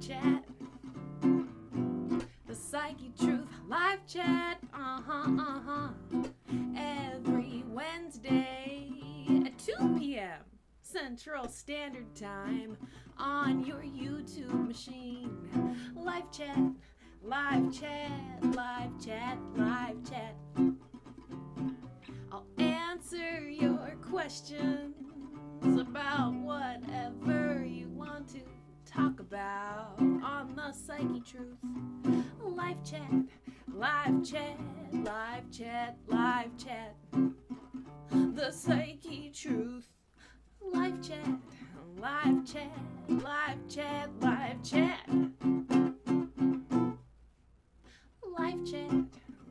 chat. The Psychetruth live chat. Every Wednesday at 2 p.m. Central Standard Time on your YouTube machine. Live chat, live chat, live chat, live chat. I'll answer your questions about whatever you want to talk about on the Psychetruth. Live chat, live chat, live chat, live chat. The Psychetruth. Live chat, live chat, live chat, live chat. Live chat,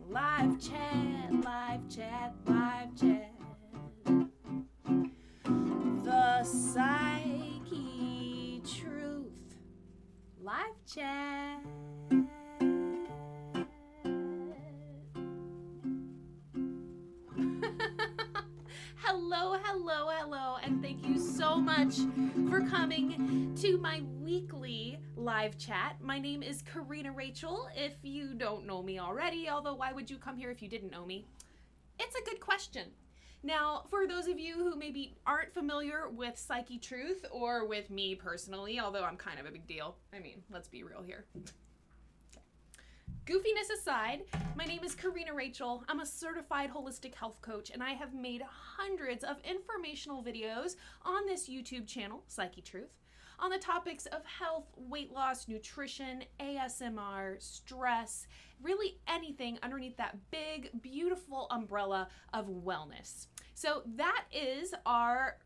live chat, live chat, live chat. The Psychetruth. Live chat. Hello, hello, hello, and thank you so much for coming to my weekly live chat. My name is Corrina Rachel, if you don't know me already, although why would you come here if you didn't know me? It's a good question. Now, for those of you who maybe aren't familiar with Psychetruth or with me personally, although I'm kind of a big deal, I mean, let's be real here. Goofiness aside, my name is Corrina Rachel. I'm a certified holistic health coach, and I have made hundreds of informational videos on this YouTube channel, Psychetruth, on the topics of health, weight loss, nutrition, ASMR, stress, really anything underneath that big, beautiful umbrella of wellness. So that is our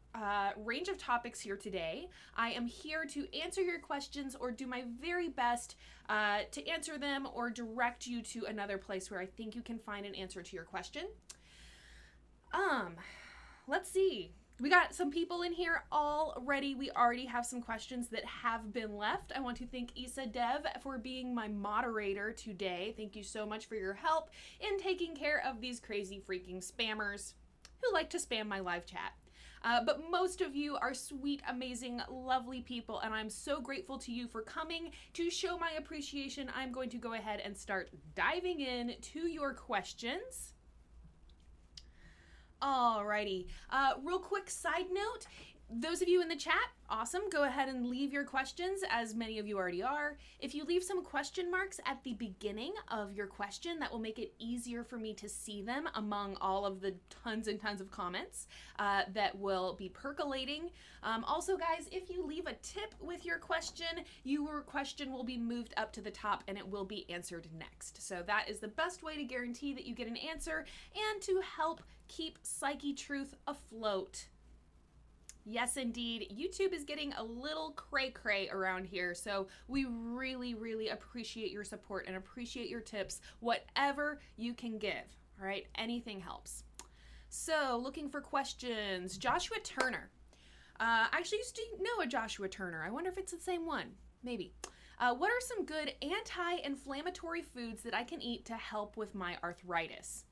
range of topics here today. I am here to answer your questions or do my very best to answer them or direct you to another place where I think you can find an answer to your question. Let's see. We got some people in here already. We already have some questions that have been left. I want to thank Isa Dev for being my moderator today. Thank you so much for your help in taking care of these crazy freaking spammers who like to spam my live chat. But most of you are sweet, amazing, lovely people, and I'm so grateful to you for coming to show my appreciation. I'm going to go ahead and start diving in to your questions. Alrighty, real quick side note, those of you in the chat, awesome, go ahead and leave your questions, as many of you already are. If you leave some question marks at the beginning of your question, that will make it easier for me to see them among all of the tons and tons of comments that will be percolating. Also, guys, if you leave a tip with your question will be moved up to the top and it will be answered next. So that is the best way to guarantee that you get an answer and to help keep Psychetruth afloat. Yes, indeed. YouTube is getting a little cray-cray around here, so we really, really appreciate your support and appreciate your tips, whatever you can give, all right? Anything helps. So, looking for questions. Joshua Turner. I actually used to know a Joshua Turner. I wonder if it's the same one. Maybe. What are some good anti-inflammatory foods that I can eat to help with my arthritis?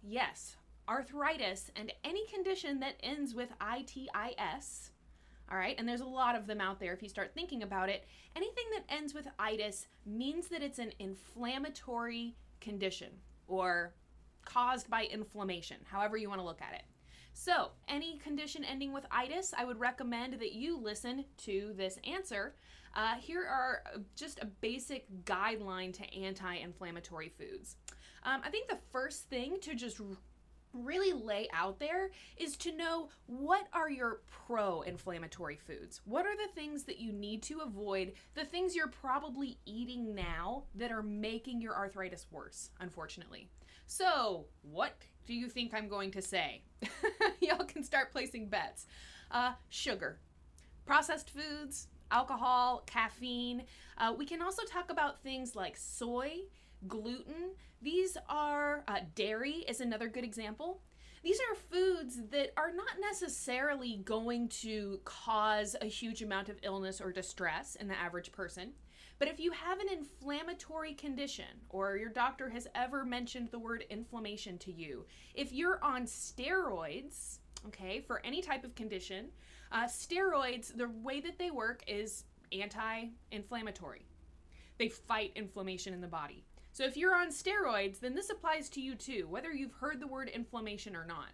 Yes. Arthritis and any condition that ends with itis, all right, and there's a lot of them out there if you start thinking about it. Anything that ends with itis means that it's an inflammatory condition or caused by inflammation, however you want to look at it. So any condition ending with itis, I would recommend that you listen to this answer. Here are just a basic guideline to anti-inflammatory foods. I think the first thing to just really lay out there is to know what are your pro-inflammatory foods. What are the things that you need to avoid, the things you're probably eating now that are making your arthritis worse, unfortunately. So what do you think I'm going to say? Y'all can start placing bets. Sugar, processed foods, alcohol, caffeine. We can also talk about things like soy, gluten. These are, dairy is another good example. These are foods that are not necessarily going to cause a huge amount of illness or distress in the average person. But if you have an inflammatory condition, or your doctor has ever mentioned the word inflammation to you, if you're on steroids, okay, for any type of condition, steroids, the way that they work is anti-inflammatory. They fight inflammation in the body. So if you're on steroids, then this applies to you too, whether you've heard the word inflammation or not.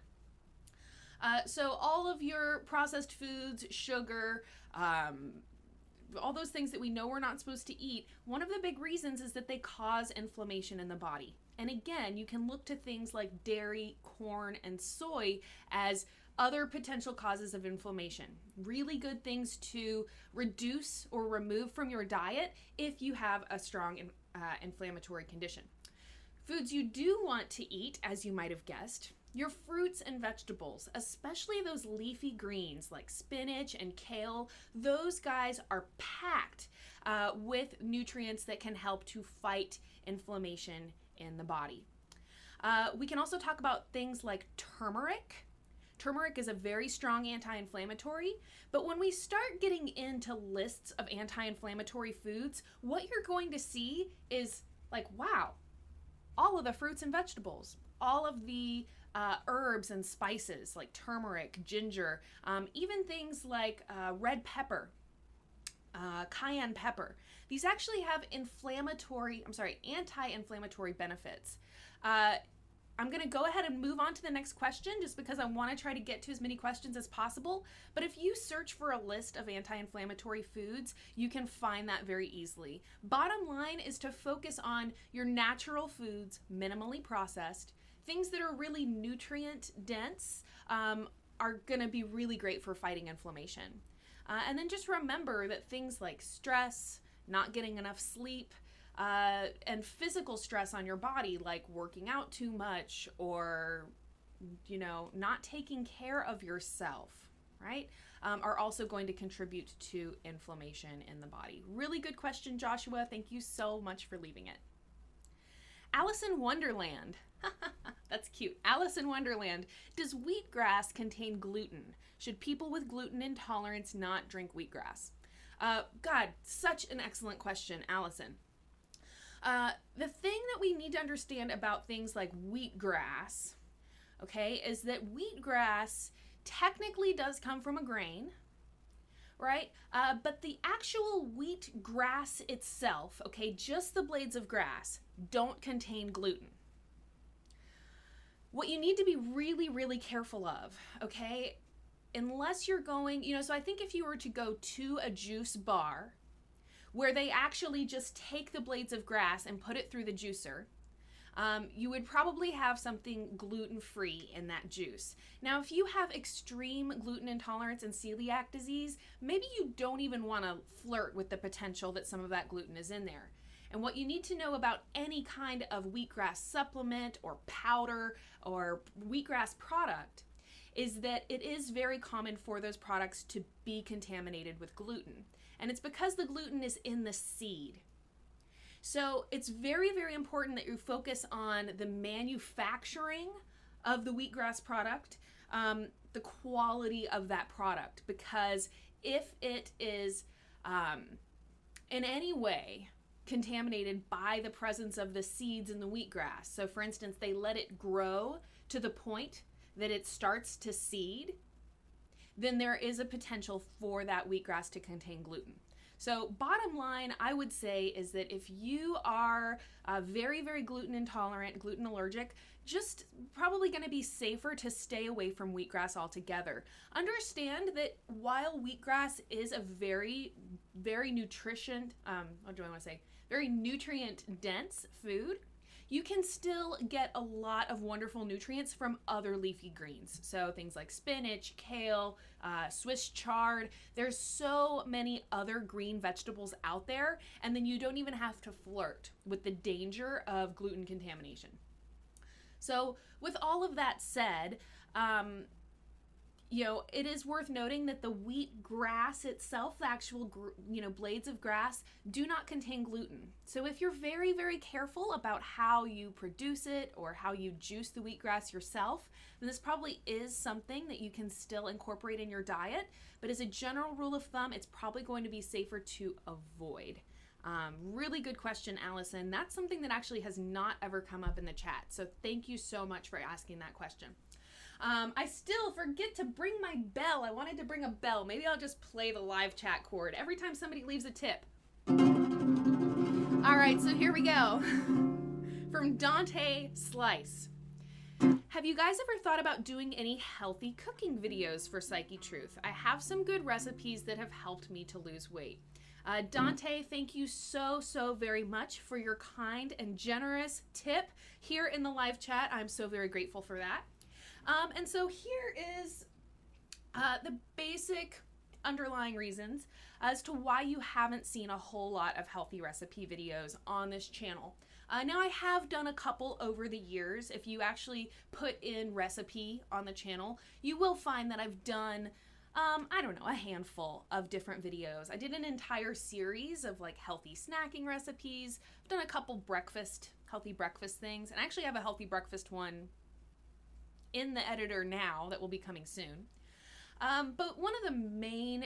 So all of your processed foods, sugar, all those things that we know we're not supposed to eat, one of the big reasons is that they cause inflammation in the body. And again, you can look to things like dairy, corn, and soy as other potential causes of inflammation. Really good things to reduce or remove from your diet if you have a strong inflammatory condition. Foods you do want to eat, as you might have guessed, your fruits and vegetables, especially those leafy greens like spinach and kale. Those guys are packed with nutrients that can help to fight inflammation in the body. We can also talk about things like turmeric. Turmeric is a very strong anti-inflammatory, but when we start getting into lists of anti-inflammatory foods, what you're going to see is like, wow, all of the fruits and vegetables, all of the herbs and spices like turmeric, ginger, even things like red pepper, cayenne pepper. These actually have anti-inflammatory benefits. I'm going to go ahead and move on to the next question just because I want to try to get to as many questions as possible. But if you search for a list of anti-inflammatory foods, you can find that very easily. Bottom line is to focus on your natural foods, minimally processed. Things that are really nutrient dense are going to be really great for fighting inflammation. And then just remember that things like stress, not getting enough sleep, and physical stress on your body, like working out too much or, not taking care of yourself, right, are also going to contribute to inflammation in the body. Really good question, Joshua. Thank you so much for leaving it. Alice in Wonderland. That's cute. Alice in Wonderland. Does wheatgrass contain gluten? Should people with gluten intolerance not drink wheatgrass? God, such an excellent question, Allison. The thing that we need to understand about things like wheatgrass, okay, is that wheatgrass technically does come from a grain, right? But the actual wheat grass itself, okay, just the blades of grass, don't contain gluten. What you need to be really, really careful of, okay, unless you're going, so I think if you were to go to a juice bar where they actually just take the blades of grass and put it through the juicer, you would probably have something gluten-free in that juice. Now, if you have extreme gluten intolerance and celiac disease, maybe you don't even want to flirt with the potential that some of that gluten is in there. And what you need to know about any kind of wheatgrass supplement or powder or wheatgrass product is that it is very common for those products to be contaminated with gluten. And it's because the gluten is in the seed. So it's very, very important that you focus on the manufacturing of the wheatgrass product, the quality of that product, because if it is in any way contaminated by the presence of the seeds in the wheatgrass, so for instance, they let it grow to the point that it starts to seed, then there is a potential for that wheatgrass to contain gluten. So bottom line, I would say, is that if you are very, very gluten intolerant, gluten allergic, just probably going to be safer to stay away from wheatgrass altogether. Understand that while wheatgrass is a very, very very nutrient dense food, you can still get a lot of wonderful nutrients from other leafy greens. So things like spinach, kale, Swiss chard. There's so many other green vegetables out there, and then you don't even have to flirt with the danger of gluten contamination. So with all of that said, it is worth noting that the wheat grass itself, the actual, blades of grass, do not contain gluten. So if you're very, very careful about how you produce it or how you juice the wheatgrass yourself, then this probably is something that you can still incorporate in your diet. But as a general rule of thumb, it's probably going to be safer to avoid. Really good question, Allison. That's something that actually has not ever come up in the chat. So thank you so much for asking that question. I still forget to bring my bell. I wanted to bring a bell. Maybe I'll just play the live chat cord every time somebody leaves a tip. All right, so here we go. From Dante Slice. Have you guys ever thought about doing any healthy cooking videos for Psychetruth? I have some good recipes that have helped me to lose weight. Dante, thank you so very much for your kind and generous tip here in the live chat. I'm so very grateful for that. And so here is the basic underlying reasons as to why you haven't seen a whole lot of healthy recipe videos on this channel. Now I have done a couple over the years. If you actually put in recipe on the channel, you will find that I've done, I don't know, a handful of different videos. I did an entire series of like healthy snacking recipes. I've done a couple healthy breakfast things, and I actually have a healthy breakfast one in the editor now that will be coming soon. But one of the main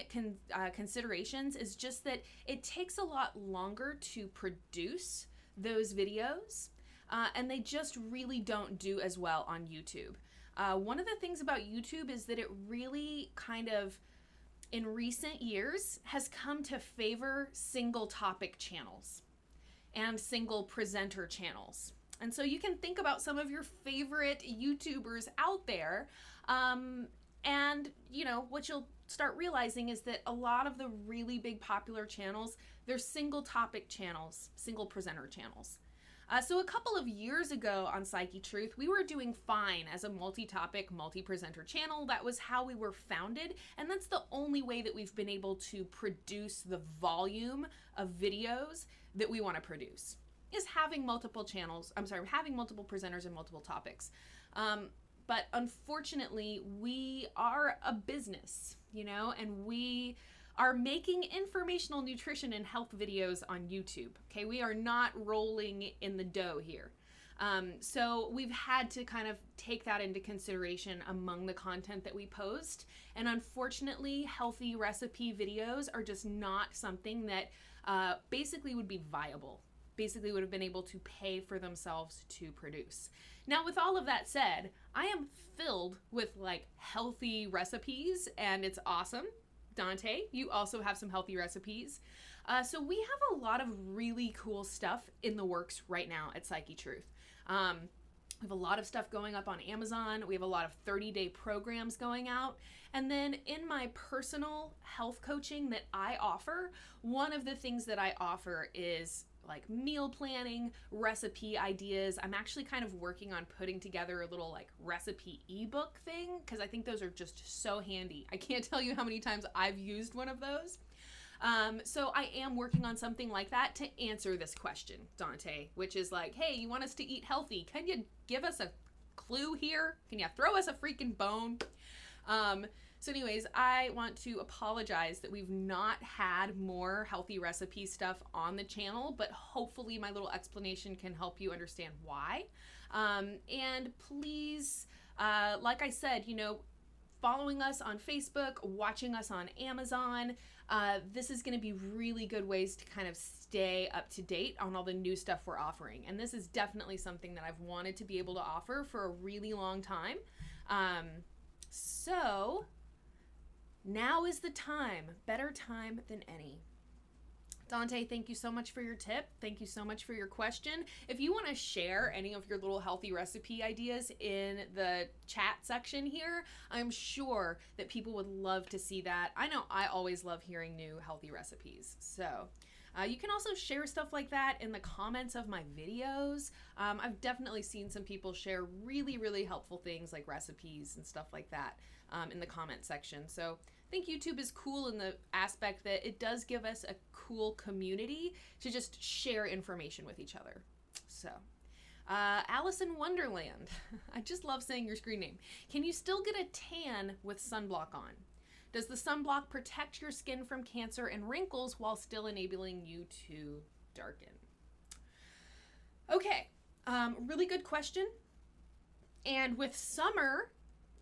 considerations is just that it takes a lot longer to produce those videos, and they just really don't do as well on YouTube. One of the things about YouTube is that it really kind of, in recent years, has come to favor single topic channels and single presenter channels. And so you can think about some of your favorite YouTubers out there, and you know, what you'll start realizing is that a lot of the really big popular channels, they're single topic channels, single presenter channels. So a couple of years ago on Psychetruth, we were doing fine as a multi-topic, multi-presenter channel. That was how we were founded, and that's the only way that we've been able to produce the volume of videos that we want to produce, is having multiple channels, having multiple presenters and multiple topics. But unfortunately, we are a business, you know, and we are making informational nutrition and health videos on YouTube. Okay, we are not rolling in the dough here. So we've had to kind of take that into consideration among the content that we post. And unfortunately, healthy recipe videos are just not something that basically would be viable. Basically would have been able to pay for themselves to produce. Now, with all of that said, I am filled with like healthy recipes, and it's awesome. Dante, you also have some healthy recipes. So we have a lot of really cool stuff in the works right now at Psychetruth. We have a lot of stuff going up on Amazon. We have a lot of 30-day programs going out. And then in my personal health coaching that I offer, one of the things that I offer is like meal planning, recipe ideas. I'm actually kind of working on putting together a little like recipe ebook thing, because I think those are just so handy. I can't tell you how many times I've used one of those. So I am working on something like that to answer this question, Dante, which is like, hey, you want us to eat healthy? Can you give us a clue here? Can you throw us a freaking bone? So anyways, I want to apologize that we've not had more healthy recipe stuff on the channel, but hopefully my little explanation can help you understand why. And please, like I said, you know, following us on Facebook, watching us on Amazon, this is going to be really good ways to kind of stay up to date on all the new stuff we're offering. And this is definitely something that I've wanted to be able to offer for a really long time. So now is the time, better time than any. Dante, thank you so much for your tip. Thank you so much for your question. If you want to share any of your little healthy recipe ideas in the chat section here, I'm sure that people would love to see that. I know I always love hearing new healthy recipes. So you can also share stuff like that in the comments of my videos. I've definitely seen some people share really helpful things like recipes and stuff like that in the comment section. So I think YouTube is cool in the aspect that it does give us a cool community to just share information with each other. So, Alice in Wonderland. I just love saying your screen name. Can you still get a tan with sunblock on? Does the sunblock protect your skin from cancer and wrinkles while still enabling you to darken? Okay, really good question. And with summer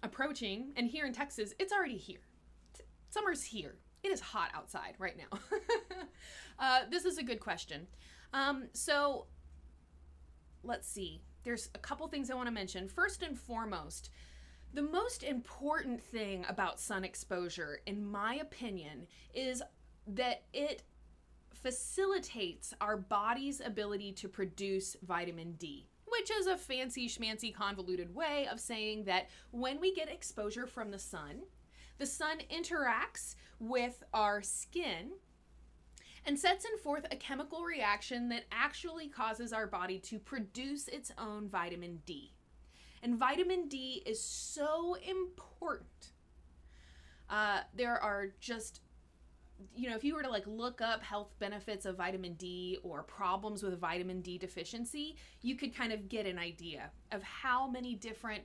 approaching, and here in Texas, it's already here. Summer's here. It is hot outside right now. This is a good question. So let's see. There's a couple things I want to mention. First and foremost, The most important thing about sun exposure, in my opinion, is that it facilitates our body's ability to produce vitamin D, which is a fancy schmancy convoluted way of saying that when we get exposure from the sun interacts with our skin and sets in forth a chemical reaction that actually causes our body to produce its own vitamin D. And vitamin D is so important. There are just, if you were to look up health benefits of vitamin D or problems with vitamin D deficiency, you could kind of get an idea of how many different,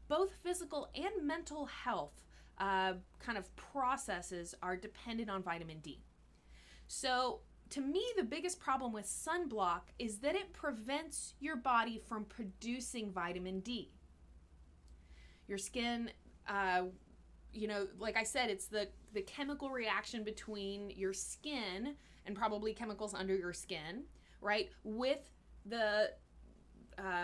both physical and mental health kind of processes are dependent on vitamin D. So to me, the biggest problem with sunblock is that it prevents your body from producing vitamin D. Your skin, like I said, it's the chemical reaction between your skin and probably chemicals under your skin, right, with the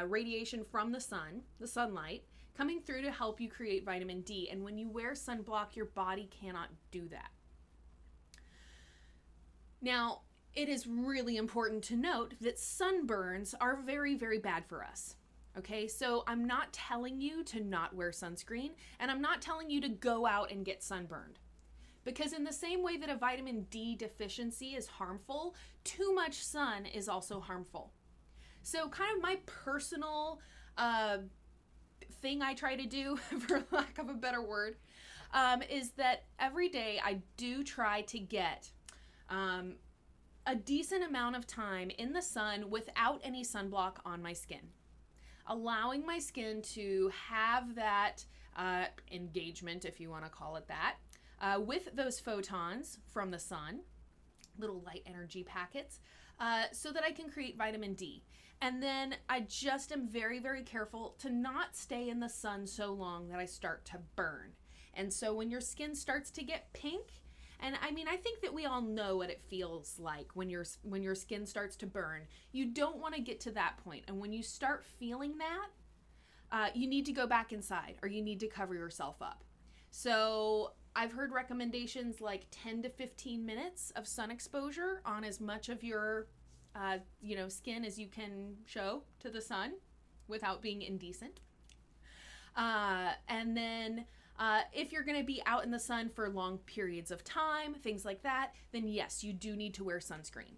radiation from the sun, the sunlight, coming through to help you create vitamin D. And when you wear sunblock, your body cannot do that. Now, it is really important to note that sunburns are very, very bad for us. Okay, so I'm not telling you to not wear sunscreen, and I'm not telling you to go out and get sunburned. Because in the same way that a vitamin D deficiency is harmful, too much sun is also harmful. So kind of my personal thing I try to do, for lack of a better word, is that every day I do try to get a decent amount of time in the sun without any sunblock on my skin, allowing my skin to have that engagement, if you want to call it that, with those photons from the sun, little light energy packets, so that I can create vitamin D. And then I just am very, very careful to not stay in the sun so long that I start to burn. And so when your skin starts to get pink, and I mean, I think that we all know what it feels like when your skin starts to burn. You don't want to get to that point. And when you start feeling that, you need to go back inside or you need to cover yourself up. So I've heard recommendations like 10 to 15 minutes of sun exposure on as much of your skin as you can show to the sun without being indecent. And then if you're going to be out in the sun for long periods of time, things like that, then yes, you do need to wear sunscreen.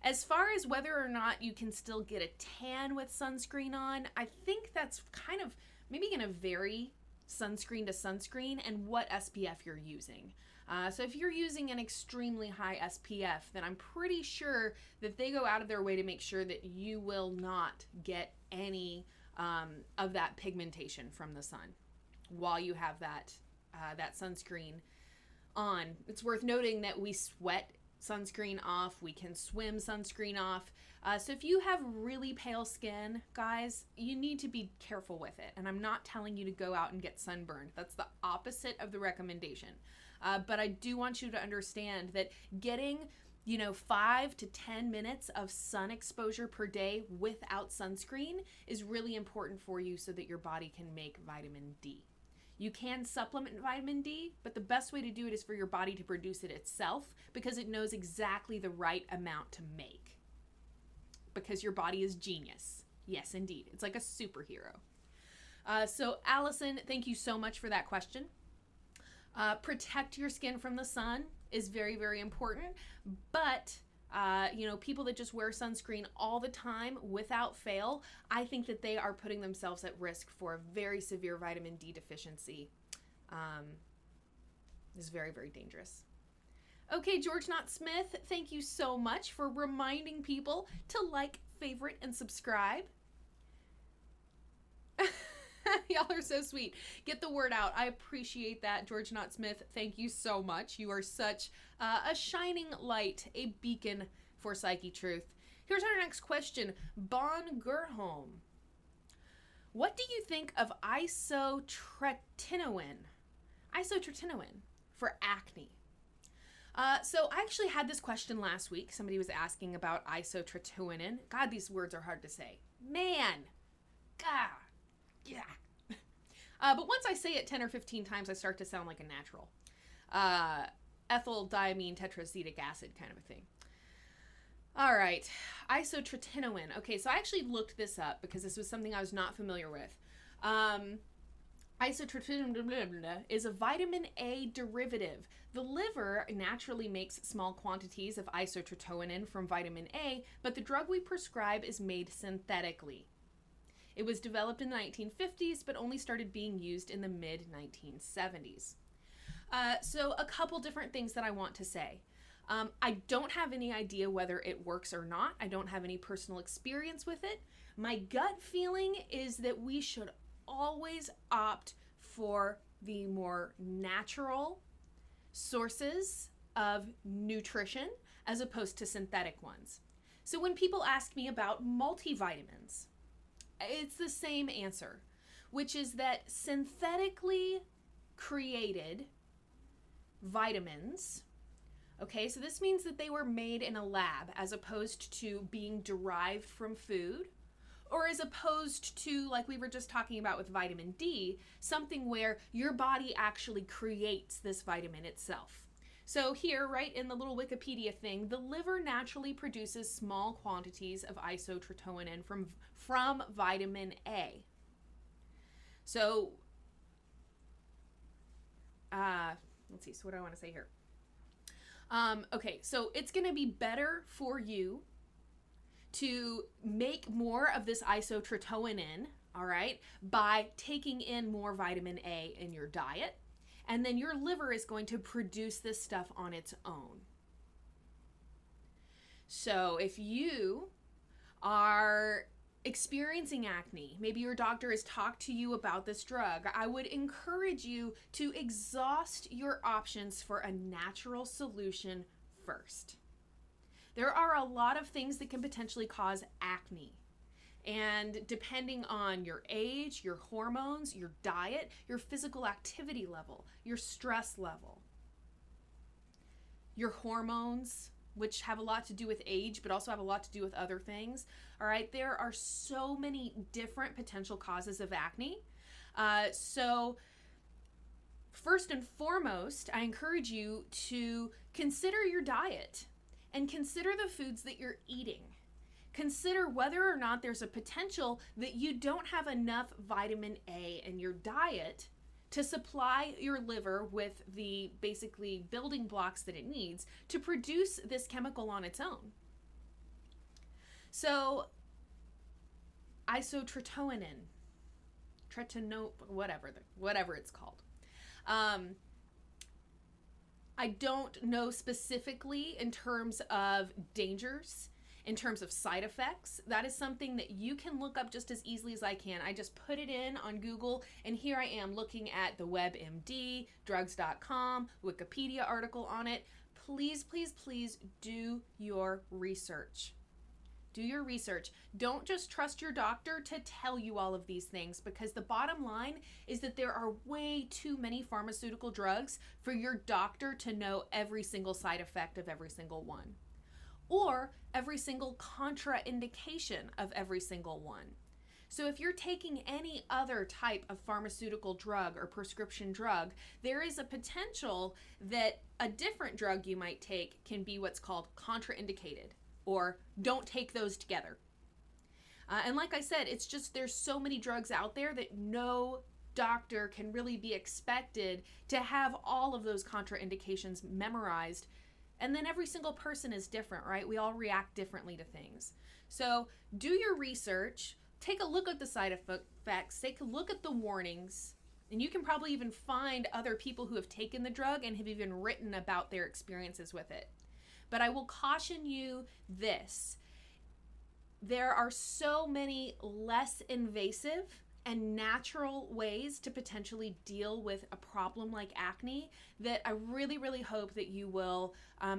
As far as whether or not you can still get a tan with sunscreen on, I think that's kind of maybe going to vary sunscreen to sunscreen and what SPF you're using. So if you're using an extremely high SPF, then I'm pretty sure that they go out of their way to make sure that you will not get any of that pigmentation from the sun while you have that sunscreen on. It's worth noting that we sweat sunscreen off, we can swim sunscreen off. So if you have really pale skin, guys, you need to be careful with it. And I'm not telling you to go out and get sunburned. That's the opposite of the recommendation. But I do want you to understand that getting 5 to 10 minutes of sun exposure per day without sunscreen is really important for you so that your body can make vitamin D. You can supplement vitamin D, but the best way to do it is for your body to produce it itself because it knows exactly the right amount to make. Because your body is genius. Yes, indeed. It's like a superhero. So Allison, thank you so much for that question. Protect your skin from the sun is very, very important. But, people that just wear sunscreen all the time without fail, I think that they are putting themselves at risk for a very severe vitamin D deficiency. Is very, very dangerous. Okay, George Knott Smith, thank you so much for reminding people to like, favorite, and subscribe. Y'all are so sweet. Get the word out. I appreciate that, George Knott Smith. Thank you so much. You are such a shining light, a beacon for Psychetruth. Here's our next question. Bon Gerholm. What do you think of isotretinoin? Isotretinoin for acne. So I actually had this question last week. Somebody was asking about isotretinoin. God, these words are hard to say. Man. God. Yeah. But once I say it 10 or 15 times, I start to sound like a natural. Ethyl diamine tetracetic acid kind of a thing. All right, isotretinoin. Okay, so I actually looked this up because this was something I was not familiar with. Isotretinoin is a vitamin A derivative. The liver naturally makes small quantities of isotretinoin from vitamin A, but the drug we prescribe is made synthetically. It was developed in the 1950s, but only started being used in the mid-1970s. So a couple different things that I want to say. I don't have any idea whether it works or not. I don't have any personal experience with it. My gut feeling is that we should always opt for the more natural sources of nutrition as opposed to synthetic ones. So when people ask me about multivitamins, it's the same answer, which is that synthetically created vitamins, okay, so this means that they were made in a lab as opposed to being derived from food, or as opposed to, like we were just talking about with vitamin D, something where your body actually creates this vitamin itself. So here, right in the little Wikipedia thing, the liver naturally produces small quantities of isotretinoin from vitamin A. So, let's see, so what do I want to say here? Okay, so it's going to be better for you to make more of this isotretinoin, all right, by taking in more vitamin A in your diet. And then your liver is going to produce this stuff on its own. So if you are experiencing acne, maybe your doctor has talked to you about this drug, I would encourage you to exhaust your options for a natural solution first. There are a lot of things that can potentially cause acne. And depending on your age, your hormones, your diet, your physical activity level, your stress level, your hormones, which have a lot to do with age, but also have a lot to do with other things. All right, there are so many different potential causes of acne. So first and foremost, I encourage you to consider your diet and consider the foods that you're eating. Consider whether or not there's a potential that you don't have enough vitamin A in your diet to supply your liver with the basically building blocks that it needs to produce this chemical on its own. So isotretinoin, whatever it's called. I don't know specifically in terms of dangers, in terms of side effects. That is something that you can look up just as easily as I can. I just put it in on Google, and here I am looking at the WebMD, drugs.com, Wikipedia article on it. Please, please, please do your research. Do your research. Don't just trust your doctor to tell you all of these things, because the bottom line is that there are way too many pharmaceutical drugs for your doctor to know every single side effect of every single one, or every single contraindication of every single one. So if you're taking any other type of pharmaceutical drug or prescription drug, there is a potential that a different drug you might take can be what's called contraindicated, or don't take those together. And like I said, it's just there's so many drugs out there that no doctor can really be expected to have all of those contraindications memorized. And then every single person is different, right? We all react differently to things. So do your research, take a look at the side effects, take a look at the warnings, and you can probably even find other people who have taken the drug and have even written about their experiences with it. But I will caution you this: there are so many less invasive and natural ways to potentially deal with a problem like acne that I really, really hope that you will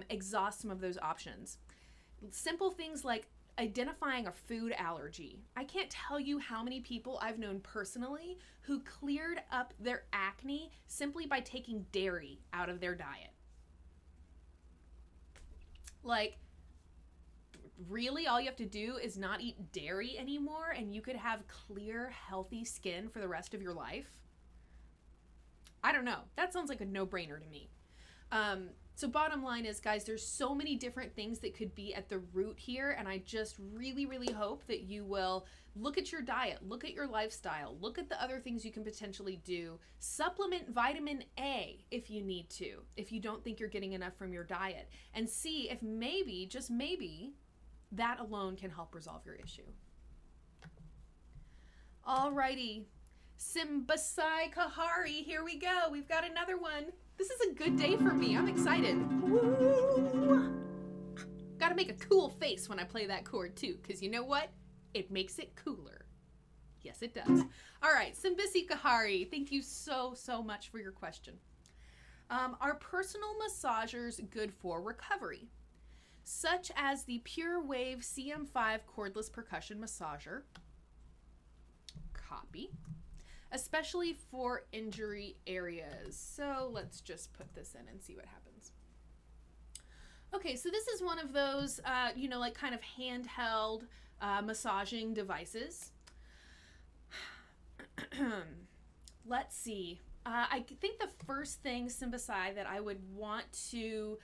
exhaust some of those options. Simple things like identifying a food allergy. I can't tell you how many people I've known personally who cleared up their acne simply by taking dairy out of their diet. Like, really, all you have to do is not eat dairy anymore and you could have clear, healthy skin for the rest of your life? I don't know. That sounds like a no-brainer to me. So bottom line is, guys, there's so many different things that could be at the root here, and I just really, really hope that you will look at your diet, look at your lifestyle, look at the other things you can potentially do, supplement vitamin A if you need to, if you don't think you're getting enough from your diet, and see if maybe, just maybe, that alone can help resolve your issue. Alrighty, Psychetruth, here we go. We've got another one. This is a good day for me. I'm excited. Woo! Gotta make a cool face when I play that chord too, because you know what? It makes it cooler. Yes, it does. All right, Psychetruth, thank you so much for your question. Are personal massagers good for recovery? Such as the Pure Wave CM5 cordless percussion massager. Copy. Especially for injury areas. So let's just put this in and see what happens. Okay, so this is one of those, like kind of handheld massaging devices. Let's see. I think the first thing, Psychetruth, that I would want to,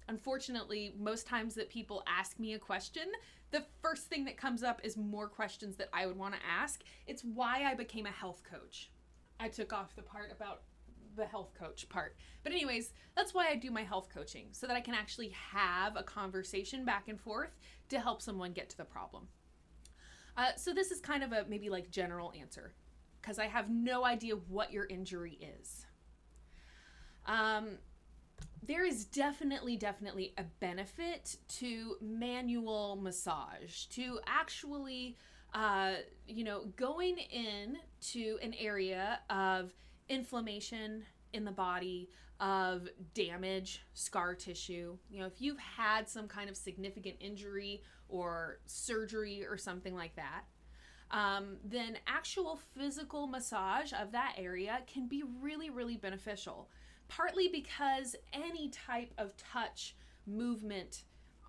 unfortunately, most times that people ask me a question, the first thing that comes up is more questions that I would want to ask. It's why I became a health coach. I took off the part about the health coach part. But anyways, that's why I do my health coaching, so that I can actually have a conversation back and forth to help someone get to the problem. So this is kind of a maybe like general answer, because I have no idea what your injury is. There is definitely a benefit to manual massage, to actually, going into an area of inflammation in the body, of damage, scar tissue. If you've had some kind of significant injury or surgery or something like that, then actual physical massage of that area can be really beneficial. Partly because any type of touch movement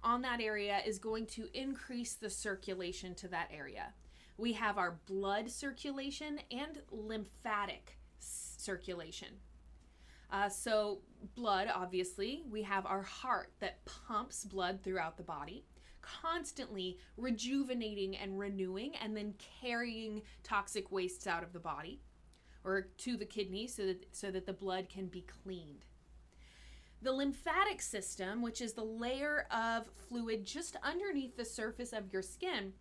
on that area is going to increase the circulation to that area. We have our blood circulation and lymphatic circulation. So blood, obviously, we have our heart that pumps blood throughout the body, constantly rejuvenating and renewing and then carrying toxic wastes out of the body or to the kidney so that the blood can be cleaned. The lymphatic system, which is the layer of fluid just underneath the surface of your skin,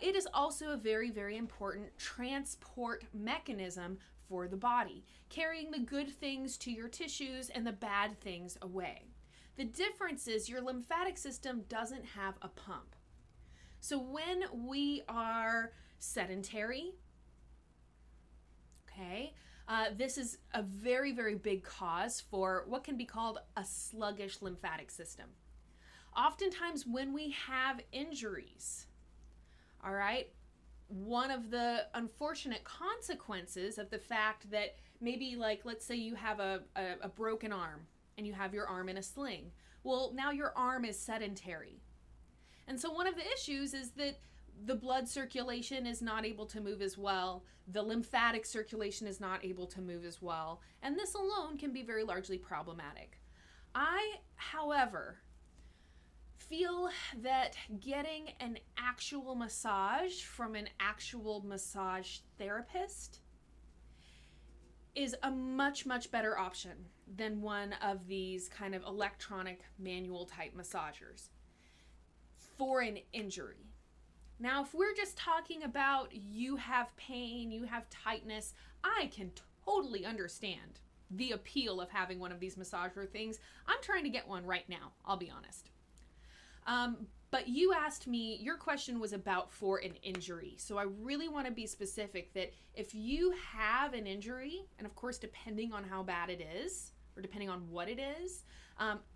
it is also a very important transport mechanism for the body, carrying the good things to your tissues and the bad things away. The difference is your lymphatic system doesn't have a pump. So when we are sedentary, this is a very big cause for what can be called a sluggish lymphatic system. Oftentimes when we have injuries, all right, one of the unfortunate consequences of the fact that maybe, like, let's say you have a broken arm and you have your arm in a sling. Well, now your arm is sedentary. And so one of the issues is that the blood circulation is not able to move as well. The lymphatic circulation is not able to move as well. And this alone can be very largely problematic. I, however, feel that getting an actual massage from an actual massage therapist is a much better option than one of these kind of electronic manual type massagers for an injury. Now, if we're just talking about you have pain, you have tightness, I can totally understand the appeal of having one of these massager things. I'm trying to get one right now, I'll be honest. But you asked me, your question was about for an injury. So I really want to be specific that if you have an injury, and of course, depending on how bad it is, or depending on what it is,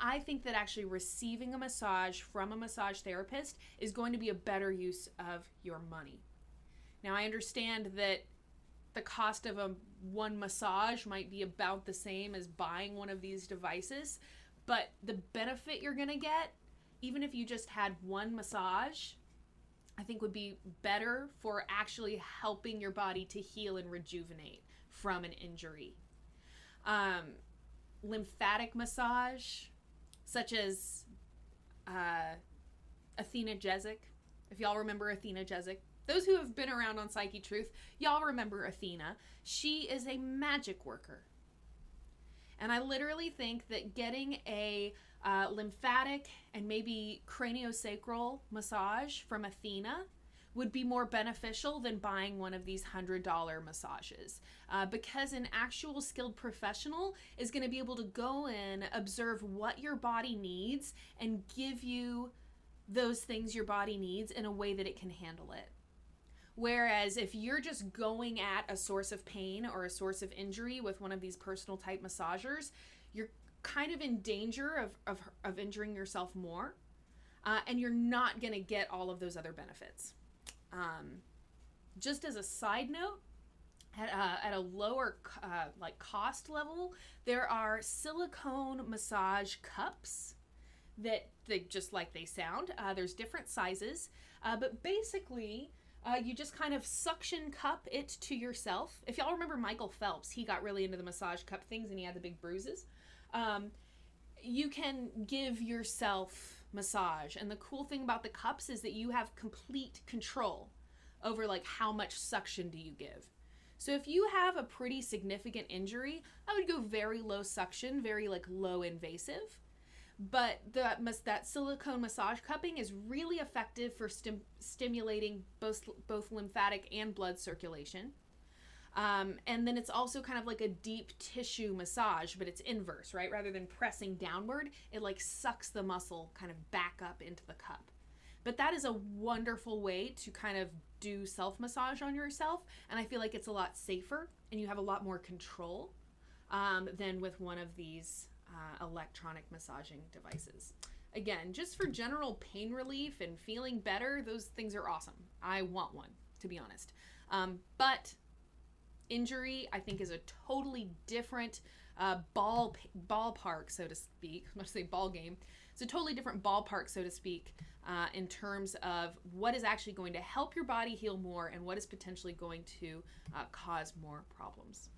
I think that actually receiving a massage from a massage therapist is going to be a better use of your money. Now, I understand that the cost of one massage might be about the same as buying one of these devices, but the benefit you're going to get, even if you just had one massage, I think would be better for actually helping your body to heal and rejuvenate from an injury. Lymphatic massage, such as Athena Jezik. If y'all remember Athena Jezik, those who have been around on Psychetruth, y'all remember Athena. She is a magic worker. And I literally think that getting a lymphatic and maybe craniosacral massage from Athena would be more beneficial than buying one of these $100 massages, because an actual skilled professional is going to be able to go in, observe what your body needs, and give you those things your body needs in a way that it can handle it. Whereas if you're just going at a source of pain or a source of injury with one of these personal type massagers, you're kind of in danger of injuring yourself more, and you're not going to get all of those other benefits. Just as a side note, at a lower cost level, there are silicone massage cups that they just like they sound. There's different sizes, but basically you just kind of suction cup it to yourself. If y'all remember Michael Phelps, he got really into the massage cup things and he had the big bruises. You can give yourself massage, and the cool thing about the cups is that you have complete control over like how much suction do you give. So if you have a pretty significant injury, I would go very low suction, very like low invasive. But that silicone massage cupping is really effective for stimulating both lymphatic and blood circulation. And then it's also kind of like a deep tissue massage, but it's inverse, right? Rather than pressing downward, it like sucks the muscle kind of back up into the cup. But that is a wonderful way to kind of do self-massage on yourself. And I feel like it's a lot safer and you have a lot more control than with one of these electronic massaging devices. Again, just for general pain relief and feeling better, those things are awesome. I want one, to be honest. But injury, I think, is a totally different ballpark, so to speak. I'm going to say ball game. It's a totally different ballpark, so to speak, in terms of what is actually going to help your body heal more and what is potentially going to cause more problems.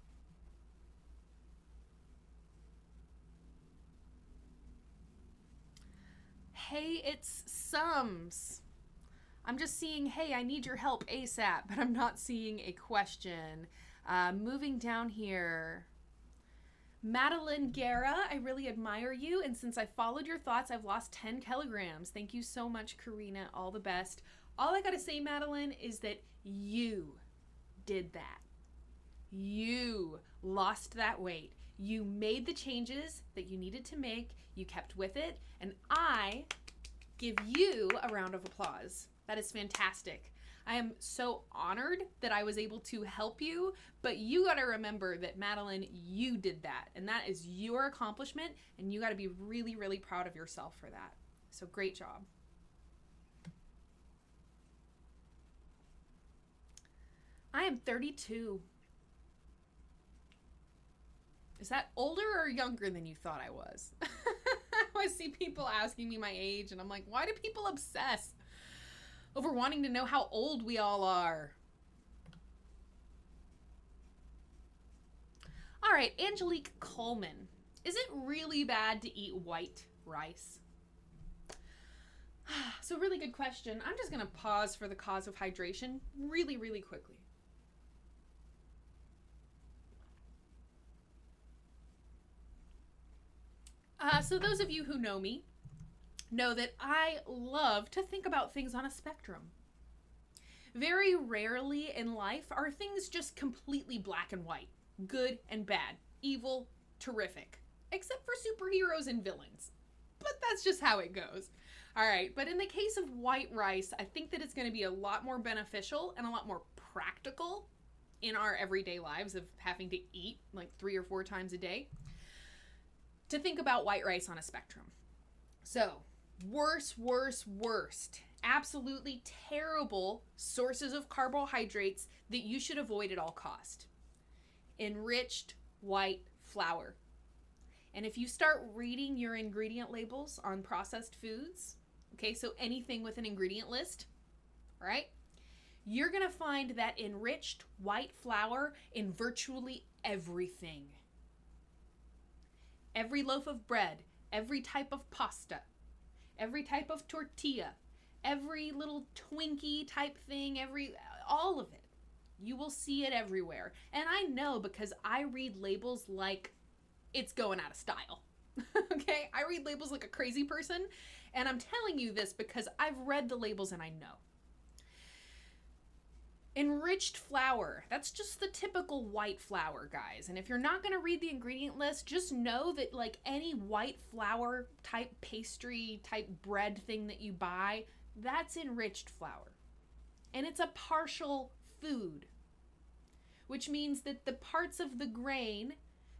Hey, it's Sums. I'm just seeing, hey, I need your help ASAP, but I'm not seeing a question. Moving down here. Madeline Guerra, I really admire you, and since I followed your thoughts, I've lost 10 kilograms. Thank you so much, Corrina. All the best. All I gotta say, Madeline, is that you did that. You lost that weight. You made the changes that you needed to make. You kept with it, and I give you a round of applause. That is fantastic. I am so honored that I was able to help you, but you got to remember that, Madeline, you did that, and that is your accomplishment, and you got to be really, really proud of yourself for that. So great job. I am 32. Is that older or younger than you thought I was? I see people asking me my age, and I'm like, why do people obsess over wanting to know how old we all are? All right, Angelique Coleman. Is it really bad to eat white rice? So really good question. I'm just going to pause for the cause of hydration really, really quickly. So those of you who know me know that I love to think about things on a spectrum. Very rarely in life are things just completely black and white, good and bad, evil, terrific, except for superheroes and villains. But that's just how it goes. All right, but in the case of white rice, I think that it's going to be a lot more beneficial and a lot more practical in our everyday lives of having to eat like 3 or 4 times a day, to think about white rice on a spectrum. So, worst, absolutely terrible sources of carbohydrates that you should avoid at all cost. Enriched white flour. And if you start reading your ingredient labels on processed foods, okay, so anything with an ingredient list, all right? You're going to find that enriched white flour in virtually everything. Every loaf of bread, every type of pasta, every type of tortilla, every little Twinkie type thing, all of it. You will see it everywhere. And I know because I read labels like it's going out of style. Okay? I read labels like a crazy person. And I'm telling you this because I've read the labels and I know. Enriched flour. That's just the typical white flour, guys. And if you're not going to read the ingredient list, just know that like any white flour type pastry type bread thing that you buy, that's enriched flour. And it's a partial food, which means that the parts of the grain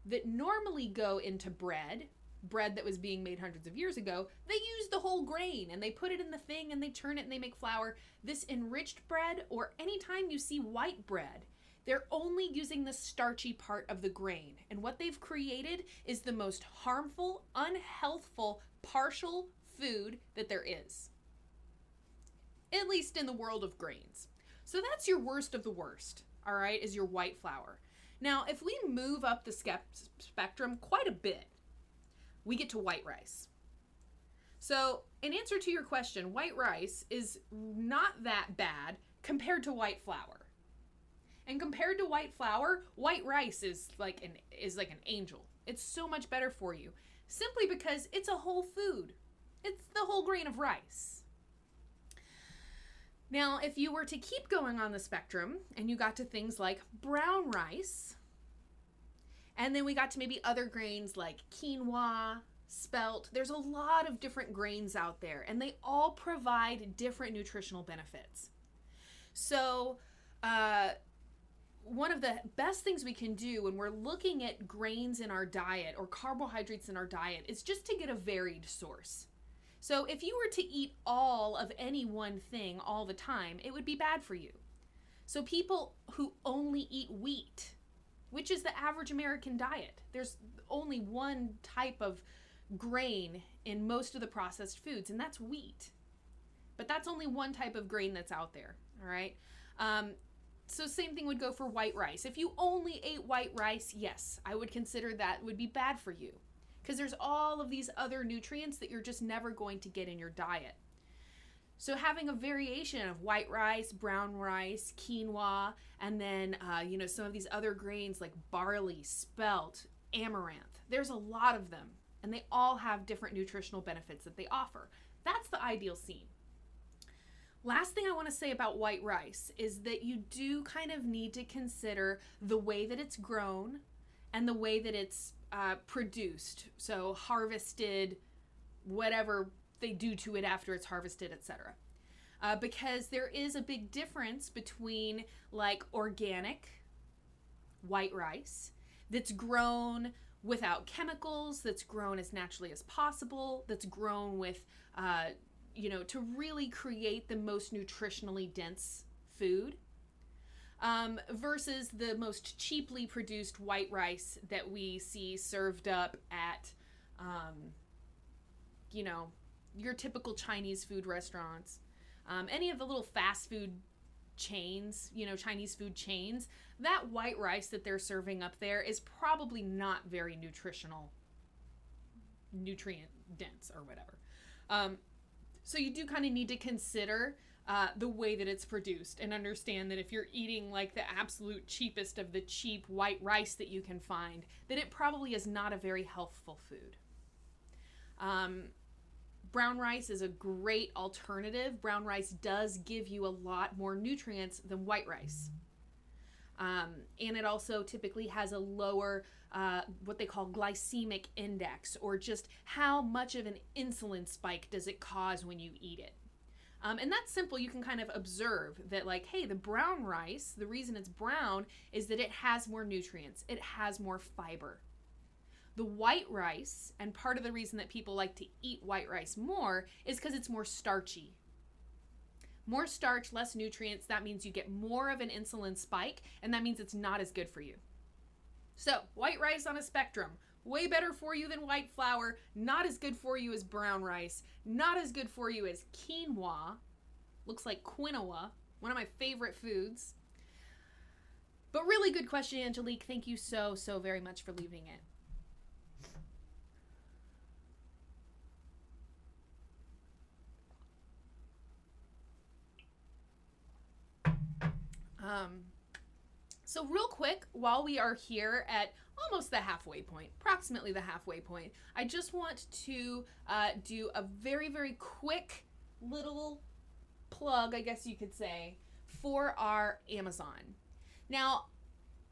that normally go into bread that was being made hundreds of years ago, they use the whole grain and they put it in the thing and they turn it and they make flour. This enriched bread, or anytime you see white bread, they're only using the starchy part of the grain. And what they've created is the most harmful, unhealthful, partial food that there is. At least in the world of grains. So that's your worst of the worst, all right, is your white flour. Now, if we move up the spectrum quite a bit, we get to white rice. So, in answer to your question, white rice is not that bad compared to white flour. And compared to white flour, white rice is like an angel. It's so much better for you, simply because it's a whole food. It's the whole grain of rice. Now, if you were to keep going on the spectrum and you got to things like brown rice, and then we got to maybe other grains like quinoa, spelt. There's a lot of different grains out there, and they all provide different nutritional benefits. So, one of the best things we can do when we're looking at grains in our diet or carbohydrates in our diet is just to get a varied source. So, if you were to eat all of any one thing all the time, it would be bad for you. So, people who only eat wheat, which is the average American diet. There's only one type of grain in most of the processed foods, and that's wheat. But that's only one type of grain that's out there, all right? So same thing would go for white rice. If you only ate white rice, yes, I would consider that would be bad for you, because there's all of these other nutrients that you're just never going to get in your diet. So having a variation of white rice, brown rice, quinoa, and then, some of these other grains like barley, spelt, amaranth. There's a lot of them, and they all have different nutritional benefits that they offer. That's the ideal scene. Last thing I want to say about white rice is that you do kind of need to consider the way that it's grown and the way that it's produced. So harvested, whatever they do to it after it's harvested, etc. Because there is a big difference between like organic white rice that's grown without chemicals, that's grown as naturally as possible, that's grown with, to really create the most nutritionally dense food, versus the most cheaply produced white rice that we see served up at, your typical Chinese food restaurants, any of the little fast food chains, Chinese food chains. That white rice that they're serving up there is probably not very nutrient dense or whatever. So you do kind of need to consider the way that it's produced and understand that if you're eating like the absolute cheapest of the cheap white rice that you can find, that it probably is not a very healthful food. Brown rice is a great alternative. Brown rice does give you a lot more nutrients than white rice. And it also typically has a lower, what they call glycemic index, or just how much of an insulin spike does it cause when you eat it. And that's simple. You can kind of observe that, like, hey, the brown rice, the reason it's brown is that it has more nutrients. It has more fiber. The white rice, and part of the reason that people like to eat white rice more, is because it's more starchy. More starch, less nutrients, that means you get more of an insulin spike, and that means it's not as good for you. So, white rice on a spectrum, way better for you than white flour, not as good for you as brown rice, not as good for you as quinoa, Looks like quinoa, one of my favorite foods. But really good question, Angelique. Thank you so very much for leaving it. So real quick, while we are here at almost the halfway point, approximately the halfway point, I just want to do a very quick little plug, I guess you could say, for our Amazon. Now,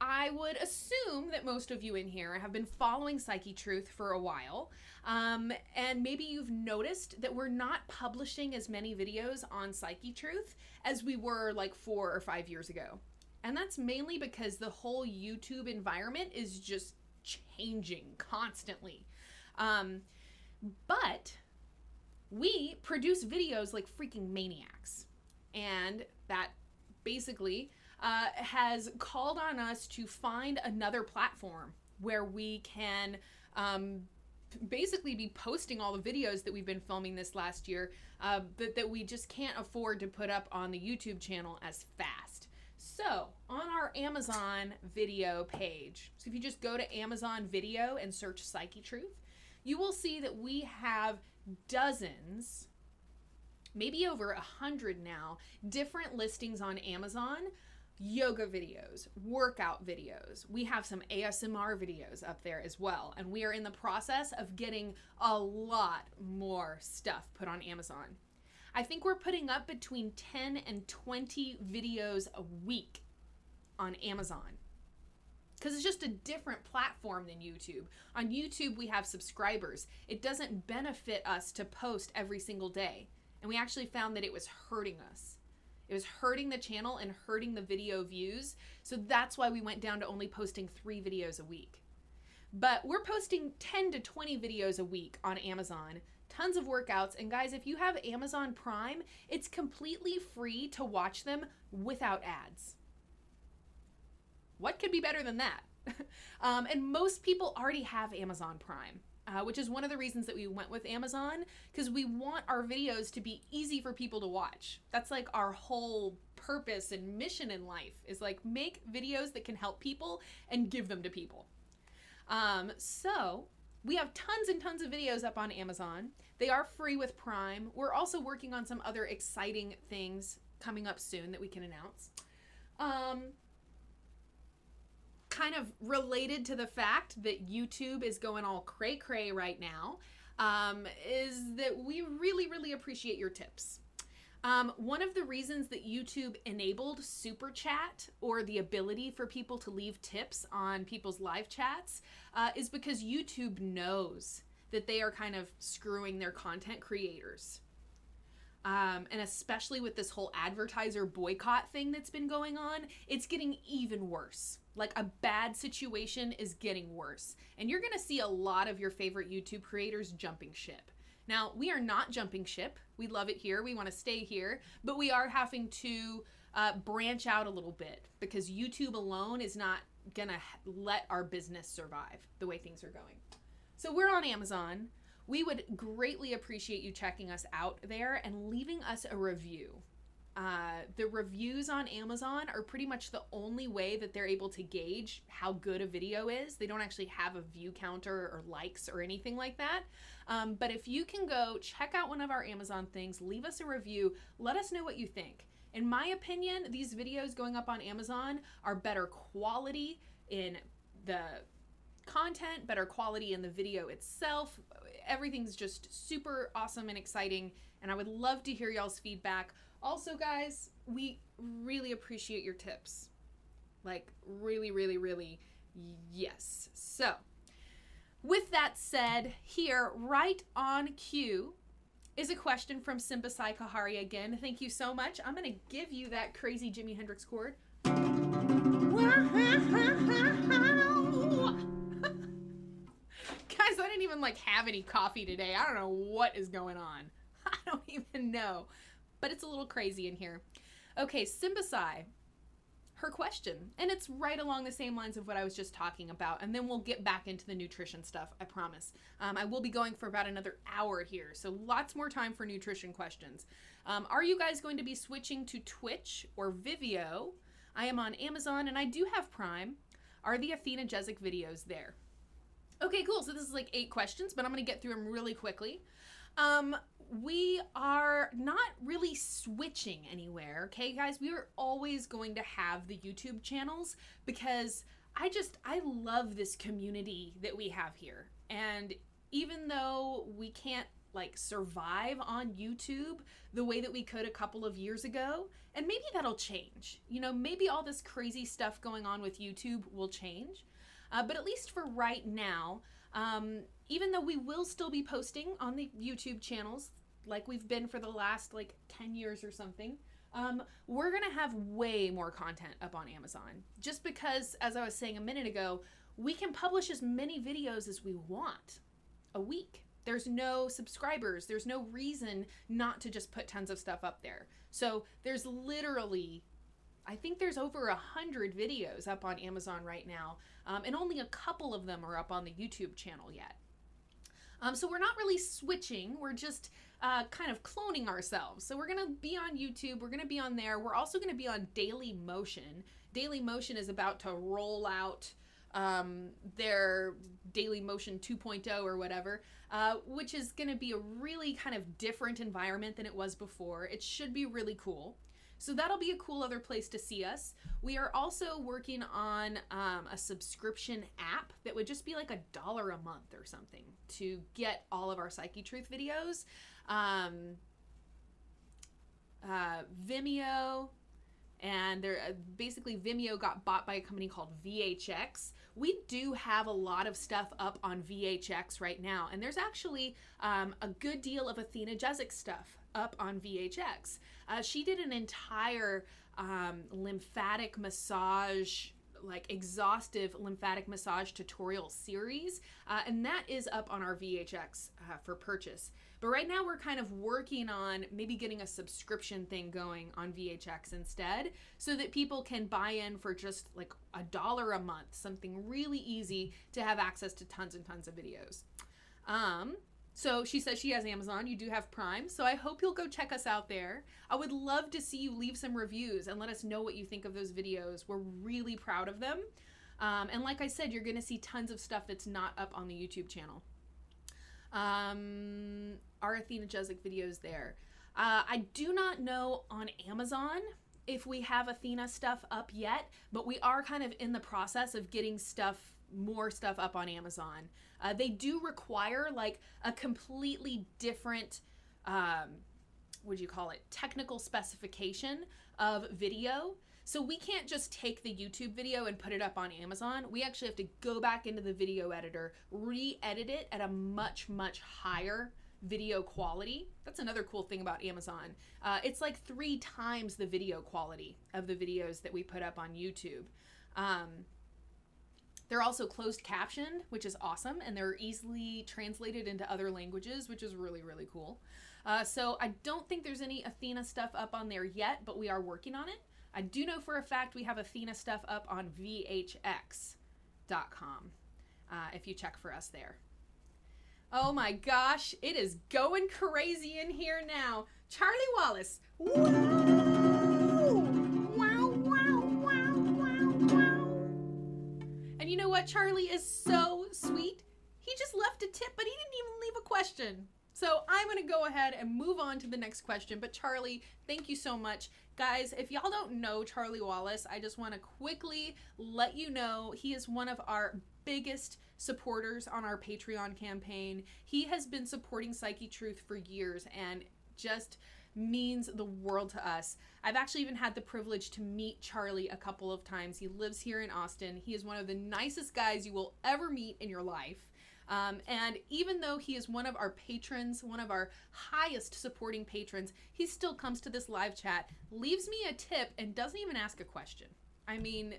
I would assume that most of you in here have been following Psychetruth for a while, and maybe you've noticed that we're not publishing as many videos on Psychetruth as we were like 4 or 5 years ago. And that's mainly because the whole YouTube environment is just changing constantly. But we produce videos like freaking maniacs. And that basically has called on us to find another platform where we can basically be posting all the videos that we've been filming this last year, but that we just can't afford to put up on the YouTube channel as fast. So on our Amazon video page, so if you just go to Amazon Video and search Psychetruth, you will see that we have dozens, maybe over 100 now, different listings on Amazon. Yoga videos, workout videos. We have some ASMR videos up there as well. And we are in the process of getting a lot more stuff put on Amazon. I think we're putting up between 10 and 20 videos a week on Amazon, because it's just a different platform than YouTube. On YouTube, we have subscribers. It doesn't benefit us to post every single day. And we actually found that it was hurting us. It was hurting the channel and hurting the video views. So that's why we went down to only posting 3 videos a week. But we're posting 10 to 20 videos a week on Amazon. Tons of workouts. And guys, if you have Amazon Prime, it's completely free to watch them without ads. What could be better than that? And most people already have Amazon Prime, which is one of the reasons that we went with Amazon, because we want our videos to be easy for people to watch. That's like our whole purpose and mission in life, is like make videos that can help people and give them to people. So we have tons and tons of videos up on Amazon. They are free with Prime. We're also working on some other exciting things coming up soon that we can announce. Kind of related to the fact that YouTube is going all cray-cray right now, is that we really appreciate your tips. One of the reasons that YouTube enabled Super Chat, or the ability for people to leave tips on people's live chats, is because YouTube knows that they are kind of screwing their content creators. And especially with this whole advertiser boycott thing that's been going on, it's getting even worse. Like, a bad situation is getting worse. And you're going to see a lot of your favorite YouTube creators jumping ship. Now, we are not jumping ship. We love it here. We want to stay here. But we are having to branch out a little bit, because YouTube alone is not going to let our business survive the way things are going. So we're on Amazon. We would greatly appreciate you checking us out there and leaving us a review. The reviews on Amazon are pretty much the only way that they're able to gauge how good a video is. They don't actually have a view counter or likes or anything like that. But if you can go check out one of our Amazon things, leave us a review, let us know what you think. In my opinion, these videos going up on Amazon are better quality in the content, better quality in the video itself. Everything's just super awesome and exciting, and I would love to hear y'all's feedback. Also, guys, we really appreciate your tips. Like, really, yes. So, with that said, here, right on cue, is a question from Sympasai Kahari again. Thank you so much. I'm going to give you that crazy Jimi Hendrix chord. Guys, I didn't even have any coffee today. I don't know what is going on. I don't even know. But it's a little crazy in here. Okay, Sympasai. her question. And it's right along the same lines of what I was just talking about. And then we'll get back into the nutrition stuff, I promise. I will be going for about another hour here, so lots more time for nutrition questions. Are you guys going to be switching to Twitch or Vimeo? I am on Amazon and I do have Prime. Are the Athenagesic videos there? Okay, cool. So this is like 8 questions, but I'm going to get through them really quickly. We are not really switching anywhere, okay, guys? We are always going to have the YouTube channels because I love this community that we have here. And even though we can't like survive on YouTube the way that we could a couple of years ago, and maybe that'll change. You know, maybe all this crazy stuff going on with YouTube will change. But at least for right now, even though we will still be posting on the YouTube channels like we've been for the last like 10 years or something, we're gonna have way more content up on Amazon. Just because, as I was saying a minute ago, we can publish as many videos as we want a week. There's no subscribers. There's no reason not to just put tons of stuff up there. So there's literally, I think there's over 100 videos up on Amazon right now, and only a couple of them are up on the YouTube channel yet. So we're not really switching. We're just kind of cloning ourselves. So we're going to be on YouTube. We're going to be on there. We're also going to be on Daily Motion. Daily Motion is about to roll out their Daily Motion 2.0 or whatever, which is going to be a really kind of different environment than it was before. It should be really cool. So that'll be a cool other place to see us. We are also working on a subscription app that would just be like $1 a month or something to get all of our Psychetruth videos. Vimeo, and basically Vimeo got bought by a company called VHX. We do have a lot of stuff up on VHX right now, and there's actually a good deal of Athenagesic stuff up on VHX. She did an entire lymphatic massage, like exhaustive lymphatic massage tutorial series, and that is up on our VHX for purchase. But right now we're kind of working on maybe getting a subscription thing going on VHX instead, so that people can buy in for just like $1 a month, something really easy to have access to tons and tons of videos. So she says she has Amazon. You do have Prime. So I hope you'll go check us out there. I would love to see you leave some reviews and let us know what you think of those videos. We're really proud of them. And like I said, you're going to see tons of stuff that's not up on the YouTube channel. Our Athenagesic videos there. I do not know on Amazon if we have Athena stuff up yet, but we are kind of in the process of getting more stuff up on Amazon. They do require like a completely different, technical specification of video. So we can't just take the YouTube video and put it up on Amazon. We actually have to go back into the video editor, re-edit it at a much, much higher video quality. That's another cool thing about Amazon. It's like 3 times the video quality of the videos that we put up on YouTube. They're also closed captioned, which is awesome, and they're easily translated into other languages, which is really, really cool. So I don't think there's any Athena stuff up on there yet, but we are working on it. I do know for a fact we have Athena stuff up on VHX.com if you check for us there. Oh my gosh, it is going crazy in here now. Charlie Wallace. Wow! Wow, wow, wow, wow, wow. And you know what? Charlie is so sweet. He just left a tip, but he didn't even leave a question. So I'm going to go ahead and move on to the next question. But Charlie, thank you so much. Guys, if y'all don't know Charlie Wallace, I just want to quickly let you know he is one of our biggest supporters on our Patreon campaign. He has been supporting Psychetruth for years and just means the world to us. I've actually even had the privilege to meet Charlie a couple of times. He lives here in Austin. He is one of the nicest guys you will ever meet in your life. And even though he is one of our patrons, one of our highest supporting patrons, he still comes to this live chat, leaves me a tip, and doesn't even ask a question. I mean,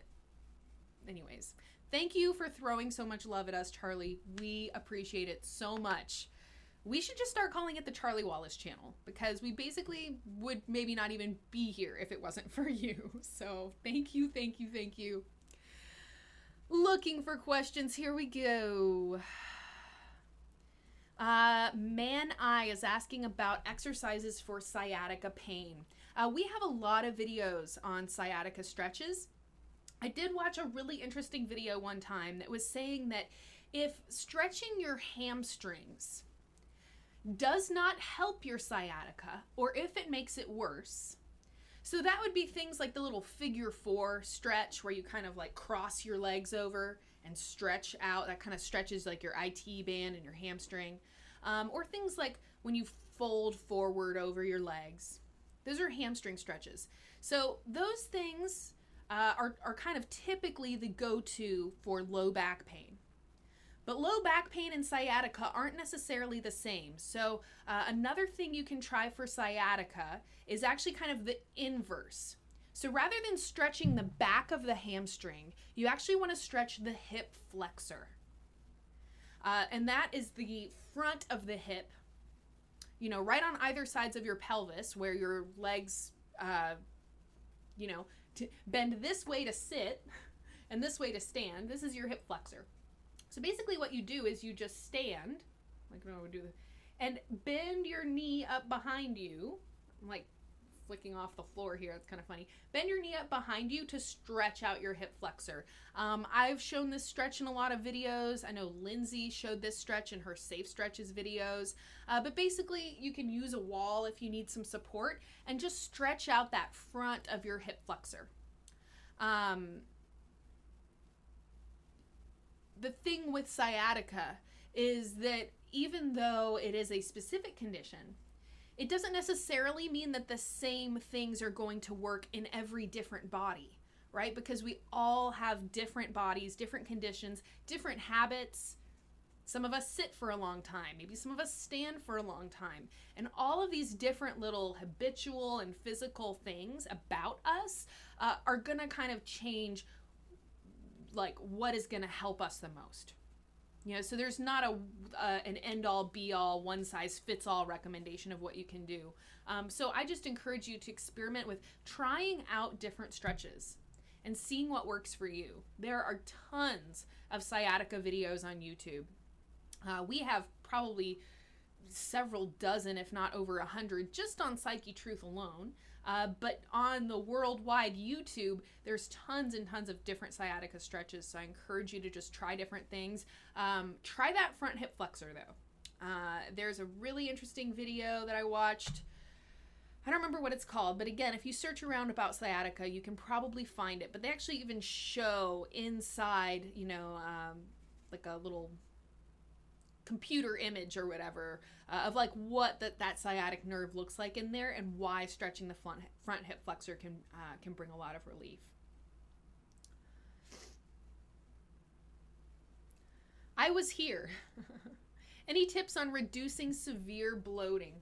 anyways, thank you for throwing so much love at us, Charlie. We appreciate it so much. we should just start calling it the Charlie Wallace channel, because we basically would maybe not even be here if it wasn't for you. So thank you, thank you, thank you. Looking for questions. Here we go. Man I is asking about exercises for sciatica pain. We have a lot of videos on sciatica stretches. I did watch a really interesting video one time that was saying that if stretching your hamstrings does not help your sciatica, or if it makes it worse, so that would be things like the little figure 4 stretch where you kind of like cross your legs over and stretch out. That kind of stretches like your IT band and your hamstring. Or things like when you fold forward over your legs. Those are hamstring stretches. So those things are kind of typically the go-to for low back pain. But low back pain and sciatica aren't necessarily the same. So another thing you can try for sciatica is actually kind of the inverse. So rather than stretching the back of the hamstring, you actually want to stretch the hip flexor. And that is the front of the hip, you know, right on either sides of your pelvis, where your legs, you know, bend this way to sit and this way to stand. This is your hip flexor. So basically what you do is you just stand, like I would do this, and bend your knee up behind you. I'm like flicking off the floor here. It's kind of funny. Bend your knee up behind you to stretch out your hip flexor. I've shown this stretch in a lot of videos. I know Lindsay showed this stretch in her Safe Stretches videos. But basically you can use a wall if you need some support and just stretch out that front of your hip flexor. The thing with sciatica is that even though it is a specific condition, it doesn't necessarily mean that the same things are going to work in every different body, right? Because we all have different bodies, different conditions, different habits. Some of us sit for a long time. Maybe some of us stand for a long time. And all of these different little habitual and physical things about us are going to kind of change like what is going to help us the most. You know, so there's not an end-all, be-all, one-size-fits-all recommendation of what you can do. So I just encourage you to experiment with trying out different stretches and seeing what works for you. There are tons of sciatica videos on YouTube. We have probably several dozen, if not over 100, just on Psychetruth alone. But on the worldwide YouTube, there's tons and tons of different sciatica stretches. So I encourage you to just try different things. Try that front hip flexor though. There's a really interesting video that I watched. I don't remember what it's called, but again, if you search around about sciatica, you can probably find it. But they actually even show inside, you know, like a little computer image or whatever of like what that sciatic nerve looks like in there, and why stretching the front hip flexor can bring a lot of relief. I was here. Any tips on reducing severe bloating?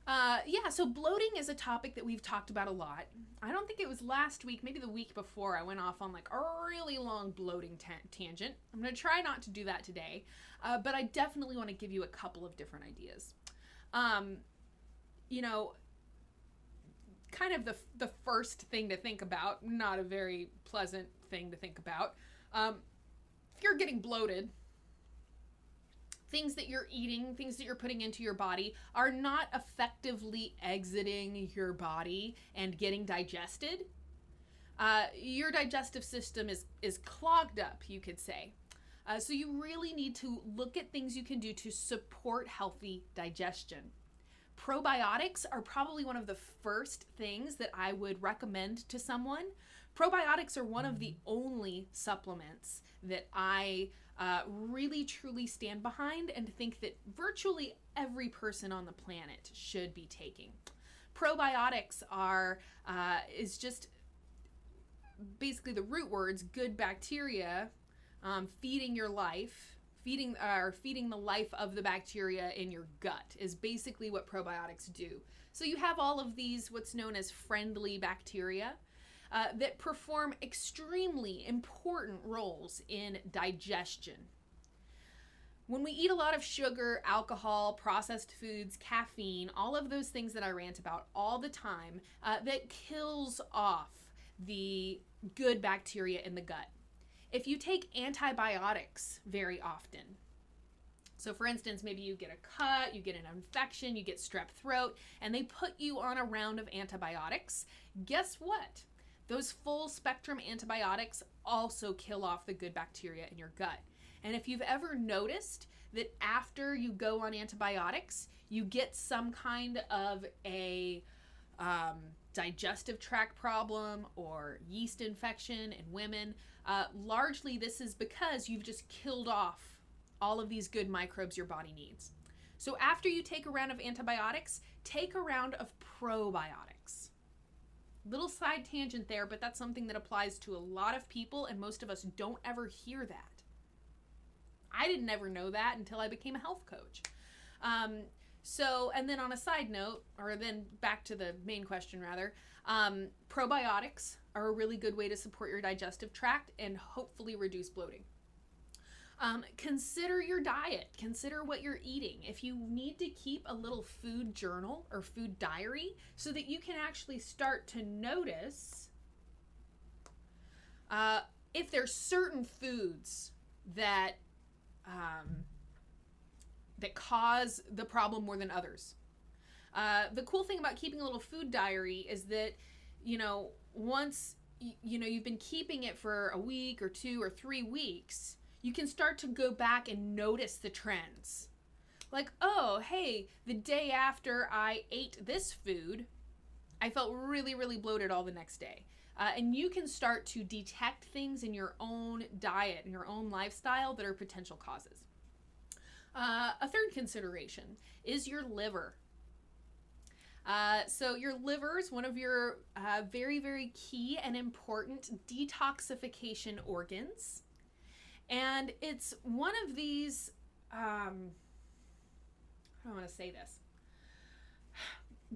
Yeah, so bloating is a topic that we've talked about a lot. I don't think it was last week, maybe the week before, I went off on like a really long bloating tangent. I'm going to try not to do that today, but I definitely want to give you a couple of different ideas. You know, kind of the first thing to think about, not a very pleasant thing to think about. If you're getting bloated, things that you're eating, things that you're putting into your body are not effectively exiting your body and getting digested. Your digestive system is clogged up, you could say. So you really need to look at things you can do to support healthy digestion. Probiotics are probably one of the first things that I would recommend to someone. Probiotics are one of the only supplements that I really truly stand behind and think that virtually every person on the planet should be taking. Probiotics is just basically the root words, good bacteria, feeding your life, feeding the life of the bacteria in your gut is basically what probiotics do. So you have all of these, what's known as friendly bacteria, that perform extremely important roles in digestion. When we eat a lot of sugar, alcohol, processed foods, caffeine, all of those things that I rant about all the time, that kills off the good bacteria in the gut. If you take antibiotics very often, so for instance, maybe you get a cut, you get an infection, you get strep throat, and they put you on a round of antibiotics, guess what? Those full spectrum antibiotics also kill off the good bacteria in your gut. And if you've ever noticed that after you go on antibiotics, you get some kind of a digestive tract problem or yeast infection in women, largely this is because you've just killed off all of these good microbes your body needs. So after you take a round of antibiotics, take a round of probiotics. Little side tangent there, but that's something that applies to a lot of people, and most of us don't ever hear that. I didn't ever know that until I became a health coach. And then on a side note, or then back to the main question rather, probiotics are a really good way to support your digestive tract and hopefully reduce bloating. Consider your diet. Consider what you're eating. If you need to keep a little food journal or food diary so that you can actually start to notice if there's certain foods that cause the problem more than others. The cool thing about keeping a little food diary is that, once you've been keeping it for a week or 2 or 3 weeks, you can start to go back and notice the trends. Like, oh, hey, the day after I ate this food, I felt really, really bloated all the next day. And you can start to detect things in your own diet and your own lifestyle that are potential causes. A third consideration is your liver. So your liver is one of your very, very key and important detoxification organs. And it's one of these, how do I want to say this?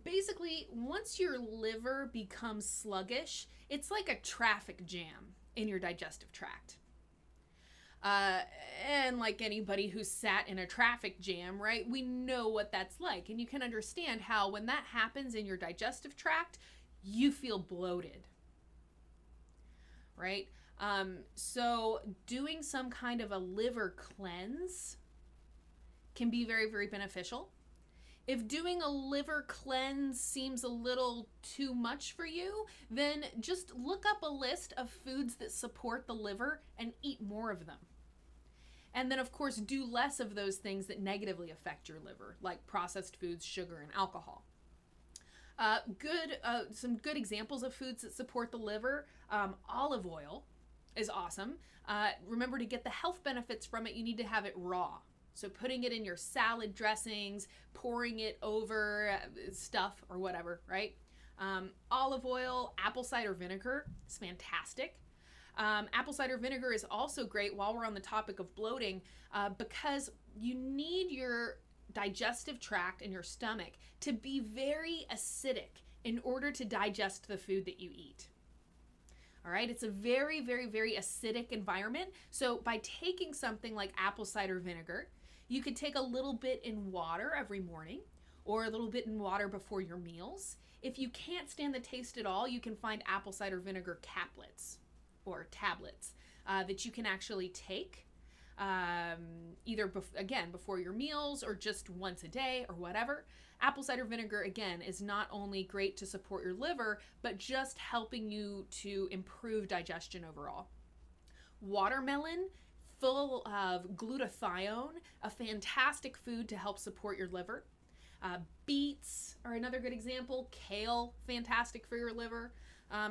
Basically, once your liver becomes sluggish, it's like a traffic jam in your digestive tract. And like anybody who's sat in a traffic jam, right, we know what that's like. And you can understand how when that happens in your digestive tract, you feel bloated, right? So doing some kind of a liver cleanse can be very, very beneficial. If doing a liver cleanse seems a little too much for you, then just look up a list of foods that support the liver and eat more of them. And then, of course, do less of those things that negatively affect your liver, like processed foods, sugar, and alcohol. Some good examples of foods that support the liver. Olive oil is awesome. Remember, to get the health benefits from it, you need to have it raw. So putting it in your salad dressings, pouring it over stuff or whatever, right? Olive oil, apple cider vinegar is fantastic. Apple cider vinegar is also great while we're on the topic of bloating, because you need your digestive tract and your stomach to be very acidic in order to digest the food that you eat. All right, it's a very, very, very acidic environment. So by taking something like apple cider vinegar, you could take a little bit in water every morning or a little bit in water before your meals. If you can't stand the taste at all, you can find apple cider vinegar caplets or tablets that you can actually take either, before your meals or just once a day or whatever. Apple cider vinegar, again, is not only great to support your liver, but just helping you to improve digestion overall. Watermelon, full of glutathione, a fantastic food to help support your liver. Beets are another good example. Kale, fantastic for your liver.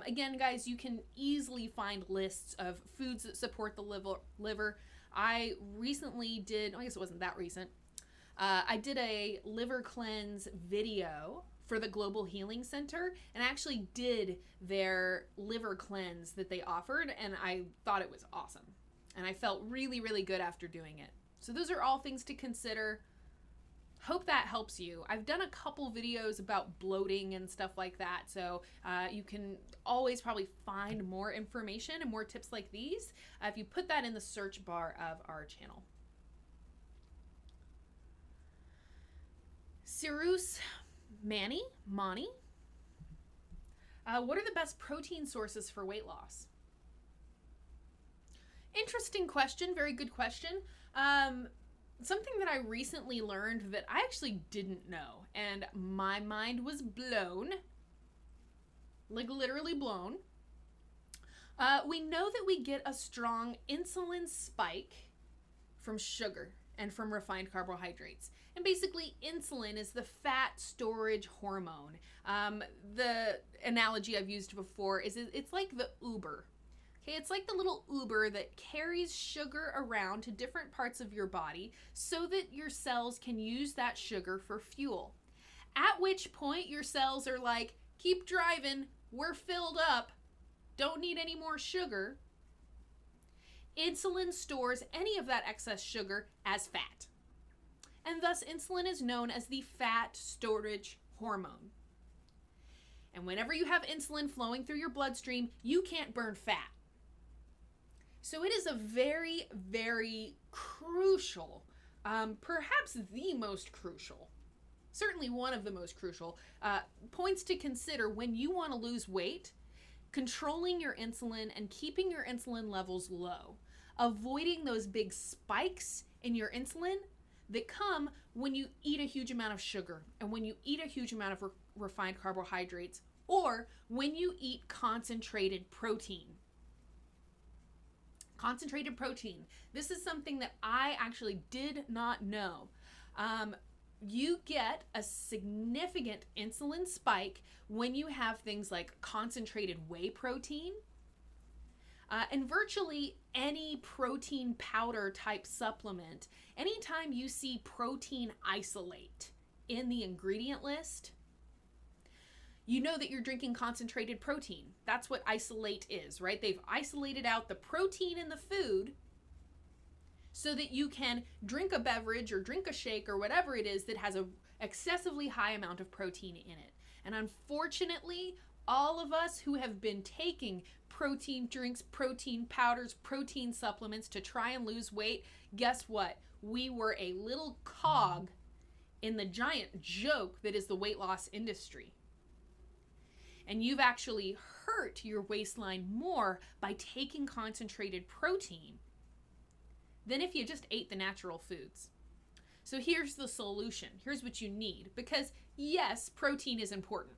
Again, guys, you can easily find lists of foods that support the liver. I recently did, I guess it wasn't that recent, I did a liver cleanse video for the Global Healing Center, and I actually did their liver cleanse that they offered, and I thought it was awesome. And I felt really, really good after doing it. So those are all things to consider. Hope that helps you. I've done a couple videos about bloating and stuff like that, so you can always probably find more information and more tips like these if you put that in the search bar of our channel. Cyrus Mani, what are the best protein sources for weight loss? Interesting question. Very good question. Something that I recently learned that I actually didn't know, and my mind was blown, like literally blown. We know that we get a strong insulin spike from sugar and from refined carbohydrates. And basically, insulin is the fat storage hormone. The analogy I've used before is it's like the Uber. Okay, it's like the little Uber that carries sugar around to different parts of your body so that your cells can use that sugar for fuel. At which point your cells are like, keep driving, we're filled up, don't need any more sugar. Insulin stores any of that excess sugar as fat. And thus insulin is known as the fat storage hormone. And whenever you have insulin flowing through your bloodstream, you can't burn fat. So it is a very, very crucial, perhaps the most crucial, certainly one of the most crucial points to consider when you want to lose weight: controlling your insulin and keeping your insulin levels low, avoiding those big spikes in your insulin that come when you eat a huge amount of sugar and when you eat a huge amount of refined carbohydrates, or when you eat concentrated protein. Concentrated protein. This is something that I actually did not know. You get a significant insulin spike when you have things like concentrated whey protein, and virtually any protein powder type supplement. Anytime you see protein isolate in the ingredient list, you know that you're drinking concentrated protein. That's what isolate is, right? They've isolated out the protein in the food so that you can drink a beverage or drink a shake or whatever it is that has an excessively high amount of protein in it. And unfortunately, all of us who have been taking protein drinks, protein powders, protein supplements to try and lose weight, guess what? We were a little cog in the giant joke that is the weight loss industry. And you've actually hurt your waistline more by taking concentrated protein than if you just ate the natural foods. So here's the solution. Here's what you need. Because yes, protein is important.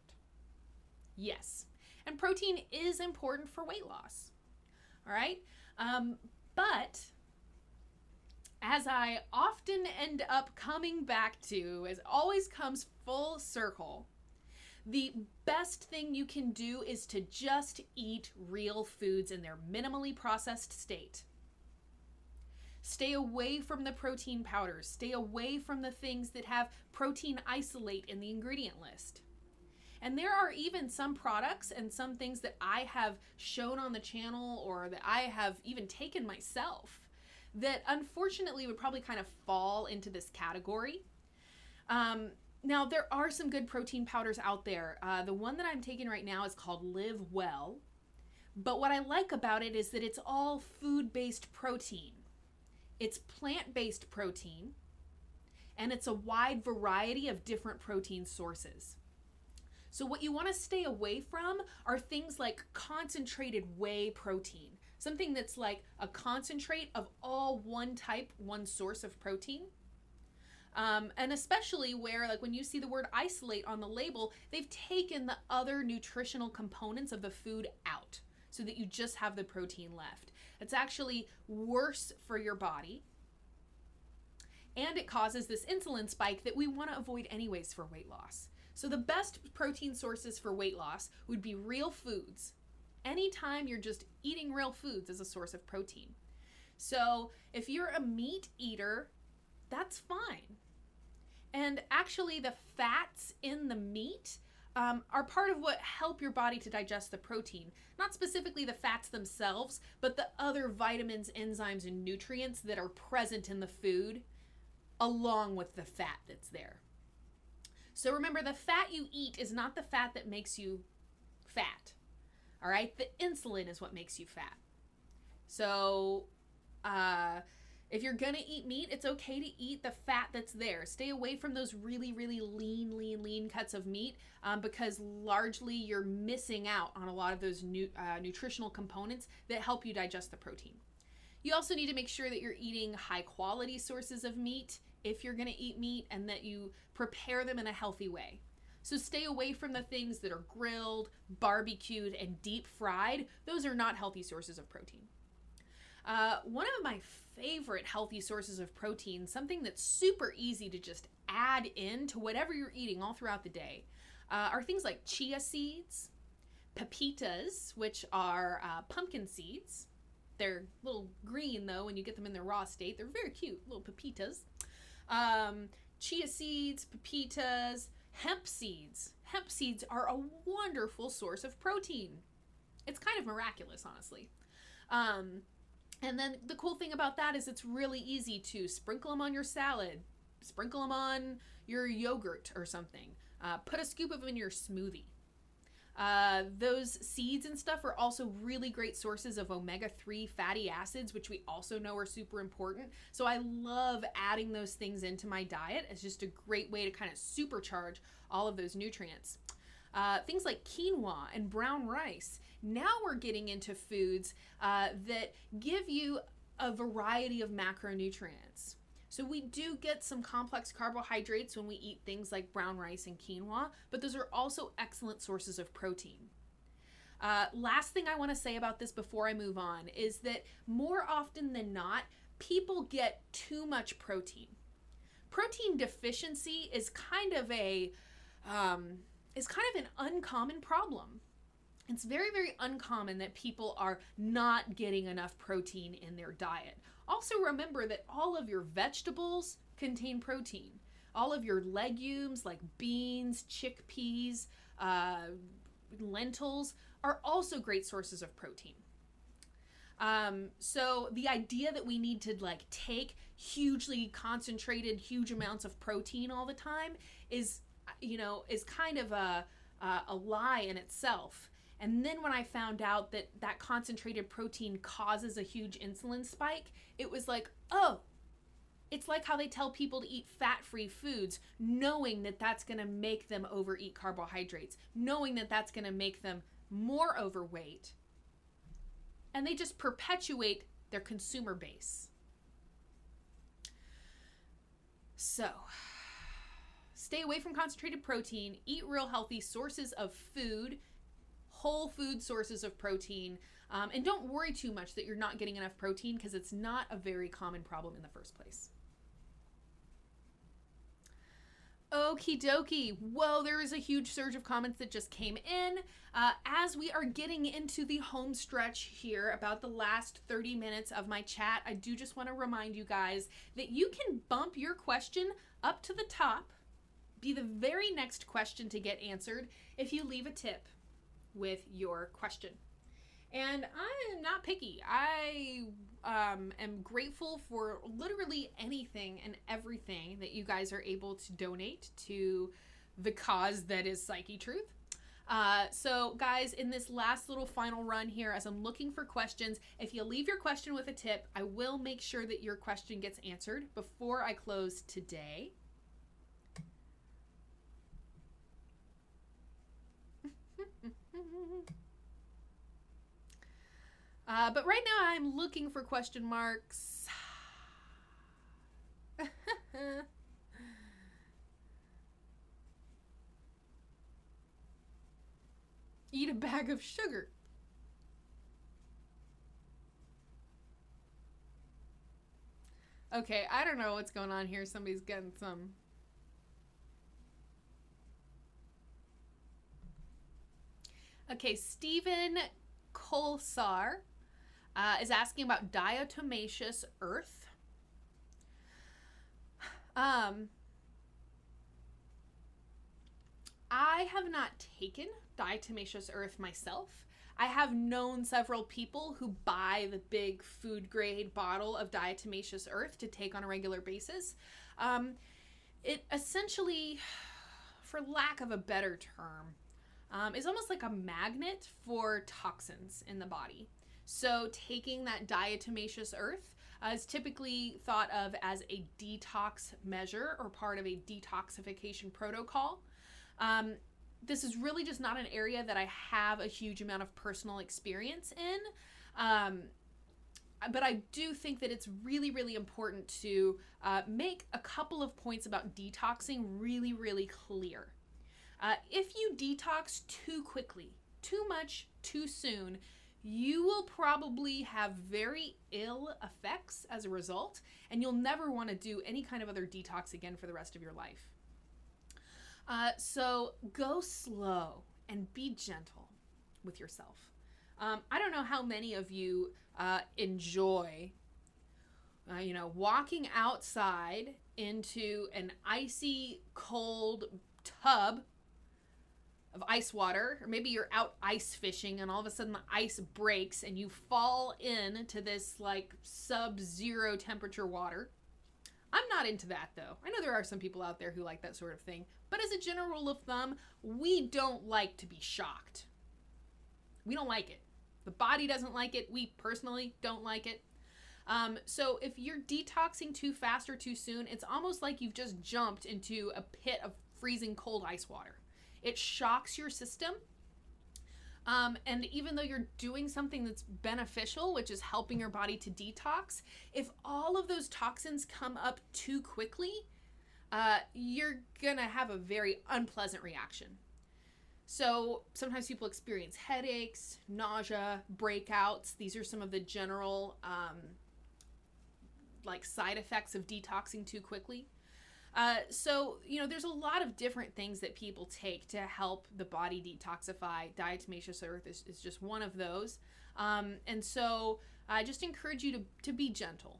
Yes. And protein is important for weight loss. All right? But as I often end up coming back to, as it always comes full circle, the best thing you can do is to just eat real foods in their minimally processed state. Stay away from the protein powders. Stay away from the things that have protein isolate in the ingredient list. And there are even some products and some things that I have shown on the channel or that I have even taken myself that unfortunately would probably kind of fall into this category. Now, there are some good protein powders out there. The one that I'm taking right now is called Live Well. But what I like about it is that it's all food-based protein. It's plant-based protein, and it's a wide variety of different protein sources. So what you want to stay away from are things like concentrated whey protein, something that's like a concentrate of all one type, one source of protein. And especially where, like when you see the word isolate on the label, they've taken the other nutritional components of the food out so that you just have the protein left. It's actually worse for your body. And it causes this insulin spike that we want to avoid anyways for weight loss. So the best protein sources for weight loss would be real foods. Anytime you're just eating real foods as a source of protein. So if you're a meat eater, that's fine. And actually the fats in the meat are part of what help your body to digest the protein. Not specifically the fats themselves, but the other vitamins, enzymes, and nutrients that are present in the food along with the fat that's there. So remember, the fat you eat is not the fat that makes you fat. All right? The insulin is what makes you fat. So If you're gonna eat meat, it's okay to eat the fat that's there. Stay away from those really, really lean cuts of meat because largely you're missing out on a lot of those nutritional components that help you digest the protein. You also need to make sure that you're eating high quality sources of meat if you're gonna eat meat, and that you prepare them in a healthy way. So stay away from the things that are grilled, barbecued, and deep fried. Those are not healthy sources of protein. One of my favorite healthy sources of protein, something that's super easy to just add in to whatever you're eating all throughout the day, are things like chia seeds, pepitas, which are pumpkin seeds. They're a little green though when you get them in their raw state. They're very cute, little pepitas. Chia seeds, pepitas, hemp seeds. Hemp seeds are a wonderful source of protein. It's kind of miraculous, honestly. And then the cool thing about that is it's really easy to sprinkle them on your salad, sprinkle them on your yogurt or something. Put a scoop of them in your smoothie. Those seeds and stuff are also really great sources of omega-3 fatty acids, which we also know are super important. So I love adding those things into my diet as just a great way to kind of supercharge all of those nutrients. Things like quinoa and brown rice. Now we're getting into foods that give you a variety of macronutrients. So we do get some complex carbohydrates when we eat things like brown rice and quinoa, but those are also excellent sources of protein. Last thing I want to say about this before I move on is that more often than not, people get too much protein. Protein deficiency is kind of an uncommon problem. It's very, very uncommon that people are not getting enough protein in their diet. Also remember that all of your vegetables contain protein. All of your legumes like beans, chickpeas, lentils are also great sources of protein. So the idea that we need to take hugely concentrated, huge amounts of protein all the time is kind of a lie in itself. And then when I found out that that concentrated protein causes a huge insulin spike, it was like, oh, it's like how they tell people to eat fat-free foods, knowing that that's going to make them overeat carbohydrates, knowing that that's going to make them more overweight. And they just perpetuate their consumer base. So, stay away from concentrated protein, eat real healthy sources of food, whole food sources of protein, and don't worry too much that you're not getting enough protein because it's not a very common problem in the first place. Okie dokie. Whoa, there is a huge surge of comments that just came in. As we are getting into the home stretch here, about the last 30 minutes of my chat, I do just want to remind you guys that you can bump your question up to the top, be the very next question to get answered if you leave a tip with your question. And I'm not picky. I am grateful for literally anything and everything that you guys are able to donate to the cause that is Psychetruth. So guys, in this last little final run here, as I'm looking for questions, if you leave your question with a tip, I will make sure that your question gets answered before I close today. But right now I'm looking for question marks. Eat a bag of sugar. Okay, I don't know what's going on here. Somebody's getting some... Okay, Stephen Kolsar is asking about diatomaceous earth. I have not taken diatomaceous earth myself. I have known several people who buy the big food grade bottle of diatomaceous earth to take on a regular basis. It essentially, for lack of a better term, is almost like a magnet for toxins in the body. So taking that diatomaceous earth is typically thought of as a detox measure or part of a detoxification protocol. This is really just not an area that I have a huge amount of personal experience in. But I do think that it's really, really important to make a couple of points about detoxing really, really clear. If you detox too quickly, too much, too soon, you will probably have very ill effects as a result, and you'll never want to do any kind of other detox again for the rest of your life. So go slow and be gentle with yourself. I don't know how many of you enjoy, walking outside into an icy, cold tub of ice water, or maybe you're out ice fishing and all of a sudden the ice breaks and you fall into this like sub-zero temperature water. I'm not into that though. I know there are some people out there who like that sort of thing, but as a general rule of thumb, we don't like to be shocked. We don't like it. The body doesn't like it. We personally don't like it. So if you're detoxing too fast or too soon, it's almost like you've just jumped into a pit of freezing cold ice water. It shocks your system. And even though you're doing something that's beneficial, which is helping your body to detox, if all of those toxins come up too quickly, you're gonna have a very unpleasant reaction. So sometimes people experience headaches, nausea, breakouts. These are some of the general side effects of detoxing too quickly. So there's a lot of different things that people take to help the body detoxify. Diatomaceous earth is just one of those. And so I just encourage you to be gentle.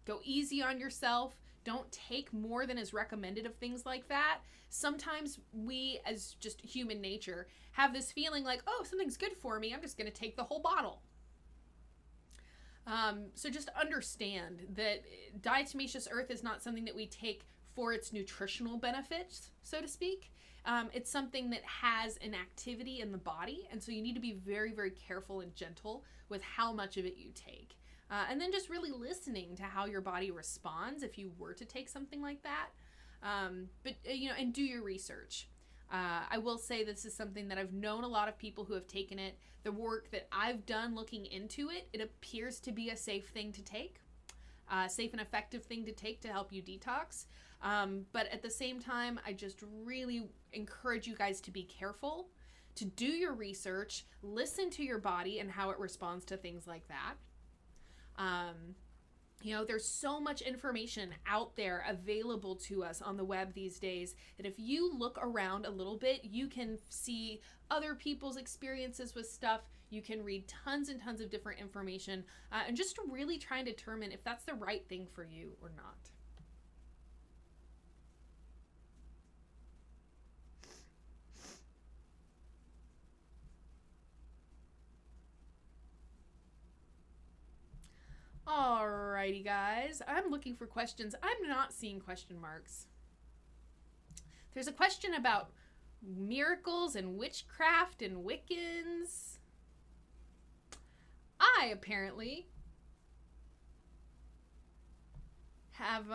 Go easy on yourself. Don't take more than is recommended of things like that. Sometimes we, as just human nature, have this feeling like, oh, something's good for me, I'm just going to take the whole bottle. So just understand that diatomaceous earth is not something that we take for its nutritional benefits, so to speak. It's something that has an activity in the body, and so you need to be very, very careful and gentle with how much of it you take. And then just really listening to how your body responds if you were to take something like that. And do your research. I will say this is something that I've known a lot of people who have taken it. The work that I've done looking into it, it appears to be a safe thing to take, safe and effective thing to take to help you detox. But at the same time, I just really encourage you guys to be careful, to do your research, listen to your body and how it responds to things like that. There's so much information out there available to us on the web these days that if you look around a little bit, you can see other people's experiences with stuff. You can read tons and tons of different information and just to really try and determine if that's the right thing for you or not. Alrighty, guys. I'm looking for questions. I'm not seeing question marks. There's a question about miracles and witchcraft and Wiccans. I apparently have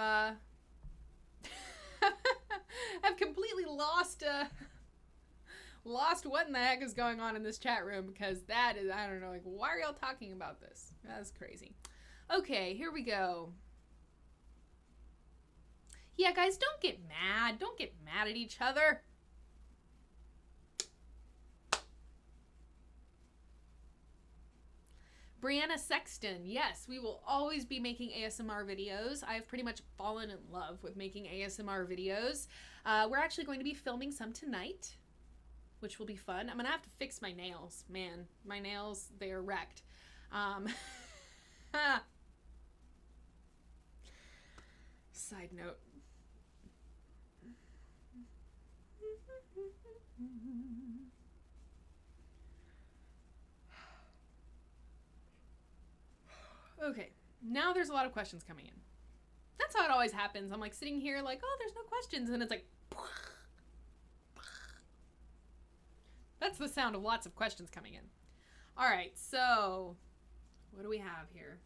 have completely lost what in the heck is going on in this chat room, because that is, I don't know, like, why are y'all talking about this? That's crazy. Okay, here we go. Yeah, guys, don't get mad. Don't get mad at each other. Brianna Sexton, yes, we will always be making ASMR videos. I've pretty much fallen in love with making ASMR videos. We're actually going to be filming some tonight, which will be fun. I'm gonna have to fix my nails. Man, my nails, they are wrecked. Side note. Okay, now there's a lot of questions coming in. That's how it always happens. I'm like sitting here like, oh, there's no questions, and it's like, that's the sound of lots of questions coming in. All right, so what do we have here?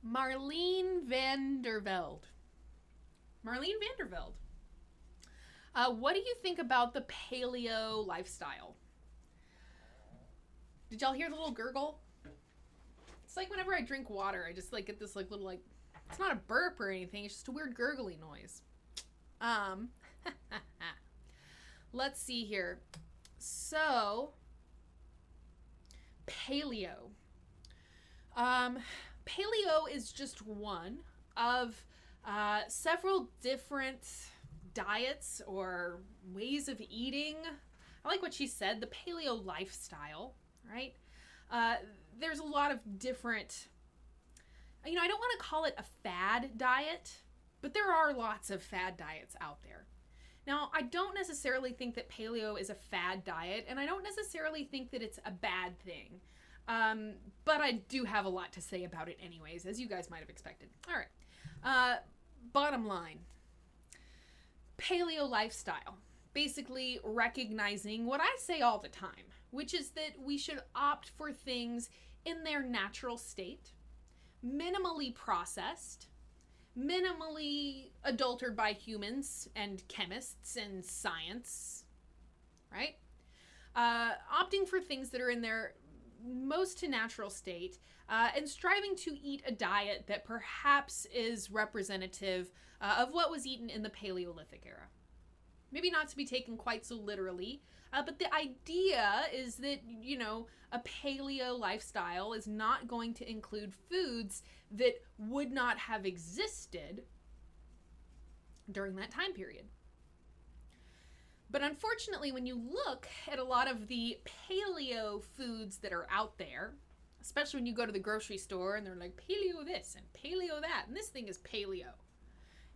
Marlene Vandervelde. Marlene Vandervelde. What do you think about the paleo lifestyle? Did y'all hear the little gurgle? It's like whenever I drink water, I just like get this like little like, it's not a burp or anything, it's just a weird gurgly noise. Let's see here. So, paleo. Paleo is just one of several different diets or ways of eating. I like what she said, the paleo lifestyle, right? There's a lot of different, I don't want to call it a fad diet, but there are lots of fad diets out there. Now, I don't necessarily think that paleo is a fad diet, and I don't necessarily think that it's a bad thing. But I do have a lot to say about it anyways, as you guys might have expected. All right. Bottom line. Paleo lifestyle. Basically recognizing what I say all the time, which is that we should opt for things in their natural state, minimally processed, minimally adulterated by humans and chemists and science, right? Opting for things that are in their most natural state, and striving to eat a diet that perhaps is representative of what was eaten in the Paleolithic era. Maybe not to be taken quite so literally, but the idea is that, a paleo lifestyle is not going to include foods that would not have existed during that time period. But unfortunately, when you look at a lot of the paleo foods that are out there, especially when you go to the grocery store and they're like paleo this and paleo that, and this thing is paleo,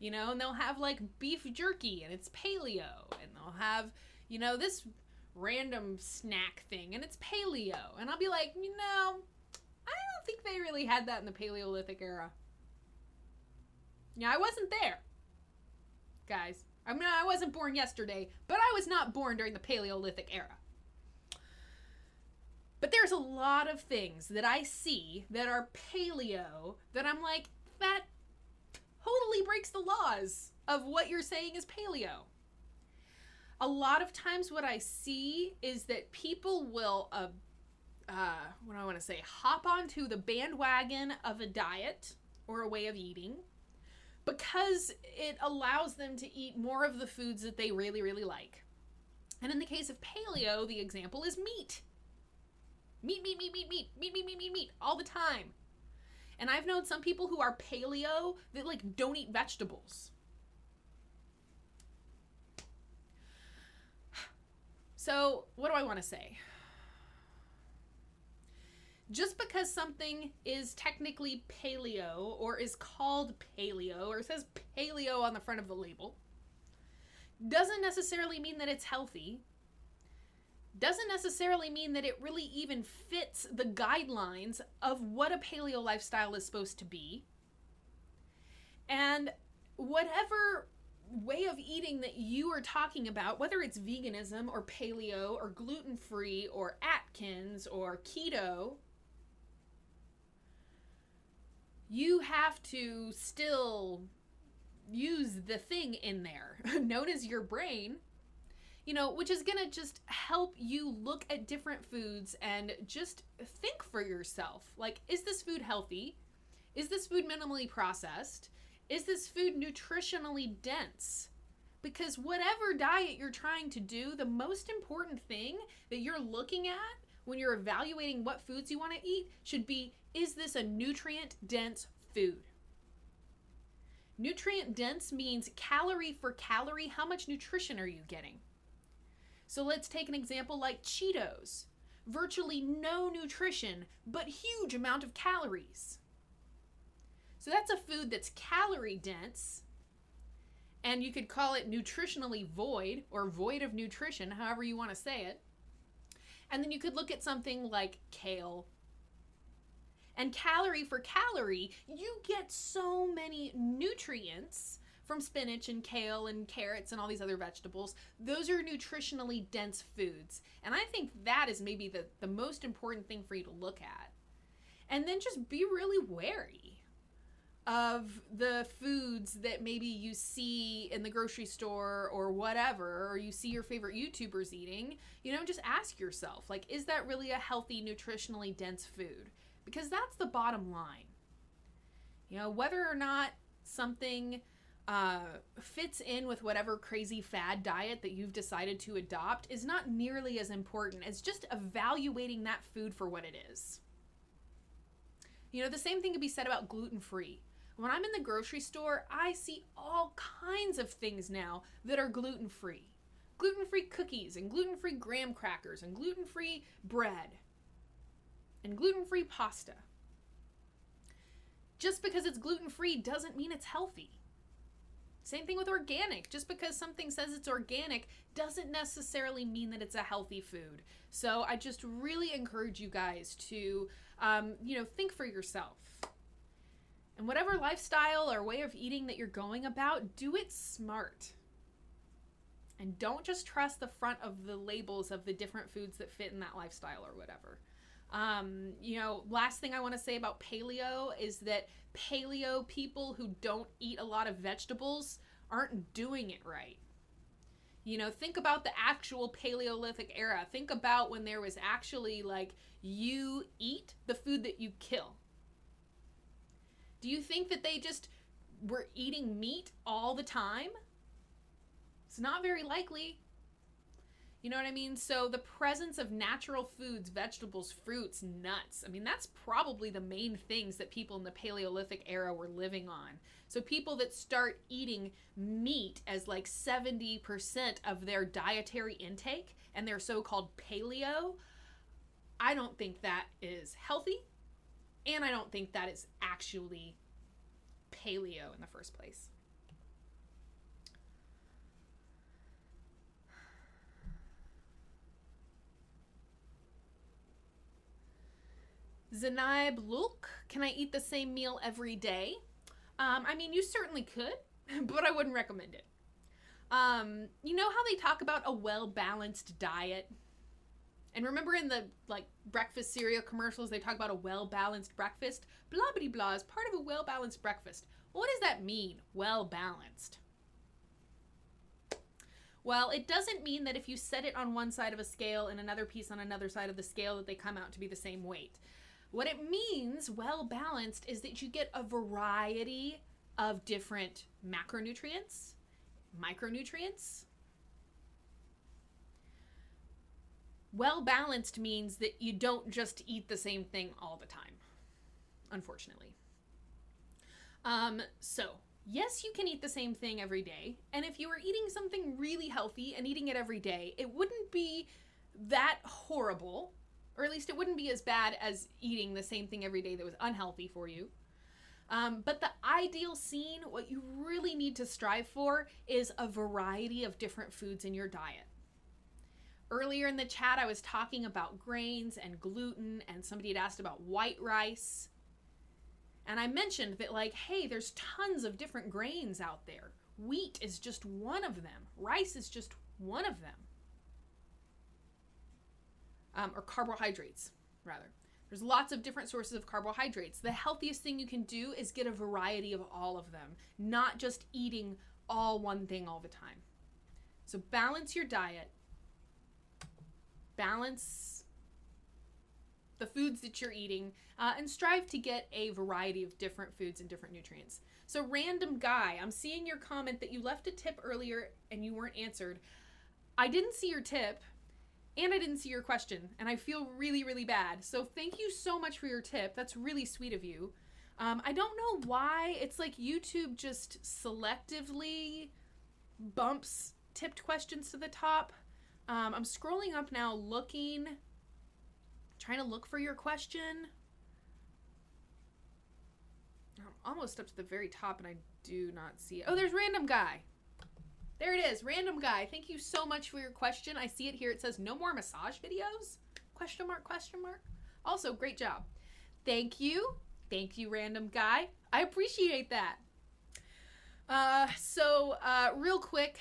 and they'll have like beef jerky and it's paleo, and they'll have, this random snack thing and it's paleo. And I'll be like, I don't think they really had that in the Paleolithic era. Yeah, I wasn't there, guys. I wasn't born yesterday, but I was not born during the Paleolithic era. But there's a lot of things that I see that are paleo that I'm like, that totally breaks the laws of what you're saying is paleo. A lot of times what I see is that people will, hop onto the bandwagon of a diet or a way of eating because it allows them to eat more of the foods that they really, really like. And in the case of paleo, the example is meat. Meat, all the time. And I've known some people who are paleo that don't eat vegetables. So, what do I want to say? Just because something is technically paleo or is called paleo or says paleo on the front of the label doesn't necessarily mean that it's healthy. Doesn't necessarily mean that it really even fits the guidelines of what a paleo lifestyle is supposed to be. And whatever way of eating that you are talking about, whether it's veganism or paleo or gluten-free or Atkins or keto, you have to still use the thing in there known as your brain, which is going to just help you look at different foods and just think for yourself. Is this food healthy? Is this food minimally processed? Is this food nutritionally dense? Because whatever diet you're trying to do, the most important thing that you're looking at when you're evaluating what foods you want to eat should be, is this a nutrient-dense food? Nutrient-dense means calorie for calorie, how much nutrition are you getting? So let's take an example like Cheetos. Virtually no nutrition, but huge amount of calories. So that's a food that's calorie dense, and you could call it nutritionally void or void of nutrition, however you want to say it. And then you could look at something like kale. And calorie for calorie, you get so many nutrients from spinach and kale and carrots and all these other vegetables. Those are nutritionally dense foods. And I think that is maybe the most important thing for you to look at. And then just be really wary. of the foods that maybe you see in the grocery store or whatever, or you see your favorite YouTubers eating, just ask yourself, like, is that really a healthy, nutritionally dense food? Because that's the bottom line. Whether or not something fits in with whatever crazy fad diet that you've decided to adopt is not nearly as important as just evaluating that food for what it is. The same thing can be said about gluten-free. When I'm in the grocery store, I see all kinds of things now that are gluten-free. Gluten-free cookies and gluten-free graham crackers and gluten-free bread and gluten-free pasta. Just because it's gluten-free doesn't mean it's healthy. Same thing with organic. Just because something says it's organic doesn't necessarily mean that it's a healthy food. So I just really encourage you guys to, think for yourself. And whatever lifestyle or way of eating that you're going about, do it smart. And don't just trust the front of the labels of the different foods that fit in that lifestyle or whatever. Last thing I want to say about paleo is that paleo people who don't eat a lot of vegetables aren't doing it right. Think about the actual Paleolithic era. Think about when there was actually you eat the food that you kill. Do you think that they just were eating meat all the time? It's not very likely. You know what I mean? So the presence of natural foods, vegetables, fruits, nuts, that's probably the main things that people in the Paleolithic era were living on. So people that start eating meat as 70% of their dietary intake and they're so-called paleo, I don't think that is healthy, and I don't think that is actually paleo in the first place. Zanaib Lulk, can I eat the same meal every day? You certainly could, but I wouldn't recommend it. You know how they talk about a well-balanced diet? And remember in the breakfast cereal commercials, they talk about a well-balanced breakfast? Blah, blah, blah is part of a well-balanced breakfast. What does that mean, well-balanced? Well, it doesn't mean that if you set it on one side of a scale and another piece on another side of the scale that they come out to be the same weight. What it means, well-balanced, is that you get a variety of different macronutrients, micronutrients. Well-balanced means that you don't just eat the same thing all the time, unfortunately. So, yes, you can eat the same thing every day, and if you were eating something really healthy and eating it every day, it wouldn't be that horrible, or at least it wouldn't be as bad as eating the same thing every day that was unhealthy for you. But the ideal scene, what you really need to strive for, is a variety of different foods in your diet. Earlier in the chat, I was talking about grains and gluten, and somebody had asked about white rice. And I mentioned that, hey, there's tons of different grains out there. Wheat is just one of them. Rice is just one of them. Or carbohydrates, rather. There's lots of different sources of carbohydrates. The healthiest thing you can do is get a variety of all of them, not just eating all one thing all the time. So balance your diet. Balance the foods that you're eating, and strive to get a variety of different foods and different nutrients. So random guy, I'm seeing your comment that you left a tip earlier and you weren't answered. I didn't see your tip. And I didn't see your question, and I feel really, really bad. So thank you so much for your tip. That's really sweet of you. I don't know why. It's like YouTube just selectively bumps tipped questions to the top. I'm scrolling up now, trying to look for your question. I'm almost up to the very top, and I do not see it. Oh, there's random guy. There it is, random guy. Thank you so much for your question. I see it here. It says, no more massage videos? Question mark, question mark. Also, great job. Thank you. Thank you, random guy. I appreciate that. Real quick,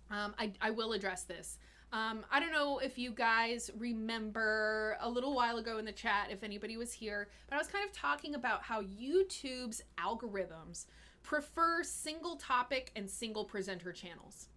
I will address this. I don't know if you guys remember a little while ago in the chat, if anybody was here, but I was kind of talking about how YouTube's algorithms prefer single topic and single presenter channels.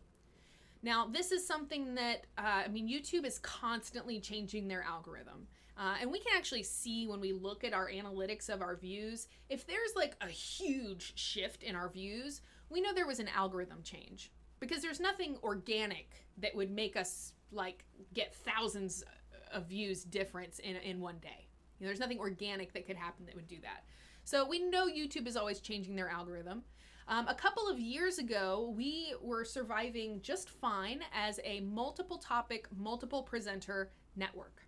Now, this is something that, YouTube is constantly changing their algorithm. And we can actually see when we look at our analytics of our views, if there's like a huge shift in our views, we know there was an algorithm change. Because there's nothing organic that would make us like get thousands of views difference in one day. There's nothing organic that could happen that would do that. So we know YouTube is always changing their algorithm. A couple of years ago, we were surviving just fine as a multiple topic, multiple presenter network,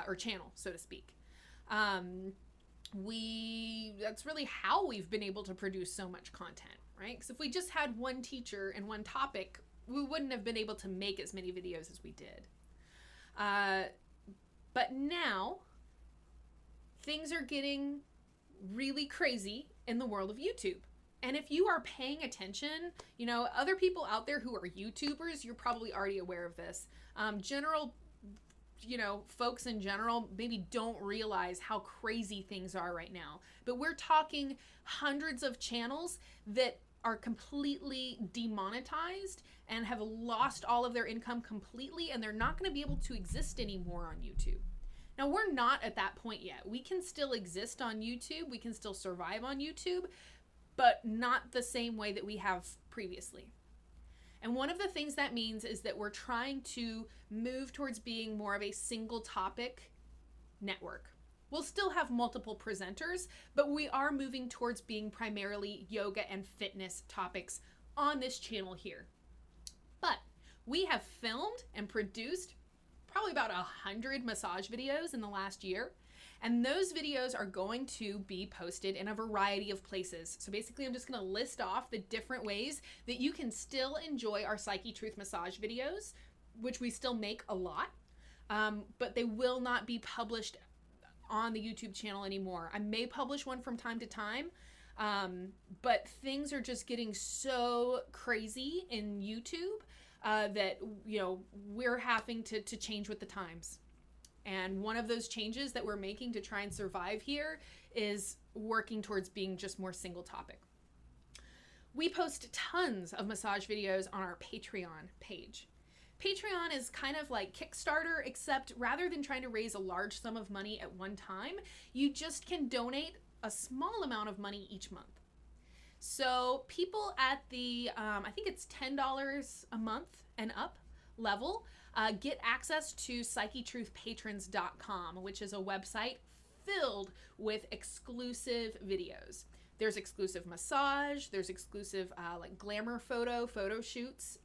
or channel, so to speak. That's really how we've been able to produce so much content, right? Because if we just had one teacher and one topic, we wouldn't have been able to make as many videos as we did. But now, things are getting really crazy in the world of YouTube. And if you are paying attention, other people out there who are YouTubers, you're probably already aware of this. Folks in general maybe don't realize how crazy things are right now. But we're talking hundreds of channels that are completely demonetized and have lost all of their income completely, and they're not going to be able to exist anymore on YouTube. Now, we're not at that point yet. We can still exist on YouTube. We can still survive on YouTube, but not the same way that we have previously. And one of the things that means is that we're trying to move towards being more of a single topic network. We'll still have multiple presenters, but we are moving towards being primarily yoga and fitness topics on this channel here. But we have filmed and produced probably about 100 massage videos in the last year. And those videos are going to be posted in a variety of places. So basically, I'm just going to list off the different ways that you can still enjoy our Psychetruth massage videos, which we still make a lot, but they will not be published on the YouTube channel anymore. I may publish one from time to time, but things are just getting so crazy in YouTube that, we're having to change with the times. And one of those changes that we're making to try and survive here is working towards being just more single topic. We post tons of massage videos on our Patreon page. Patreon is kind of like Kickstarter, except rather than trying to raise a large sum of money at one time, you just can donate a small amount of money each month. So people at the, I think it's $10 a month and up level, get access to psychetruthpatrons.com, which is a website filled with exclusive videos. There's exclusive massage, there's exclusive glamour photo shoots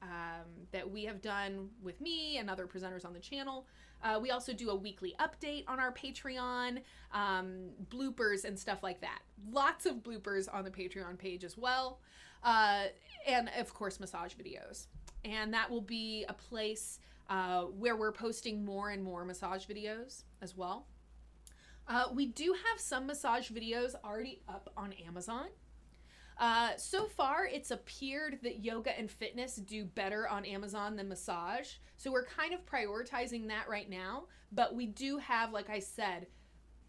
that we have done with me and other presenters on the channel. We also do a weekly update on our Patreon, bloopers and stuff like that. Lots of bloopers on the Patreon page as well. And of course, massage videos. And that will be a place where we're posting more and more massage videos as well. We do have some massage videos already up on Amazon. So far, it's appeared that yoga and fitness do better on Amazon than massage. So we're kind of prioritizing that right now. But we do have, like I said,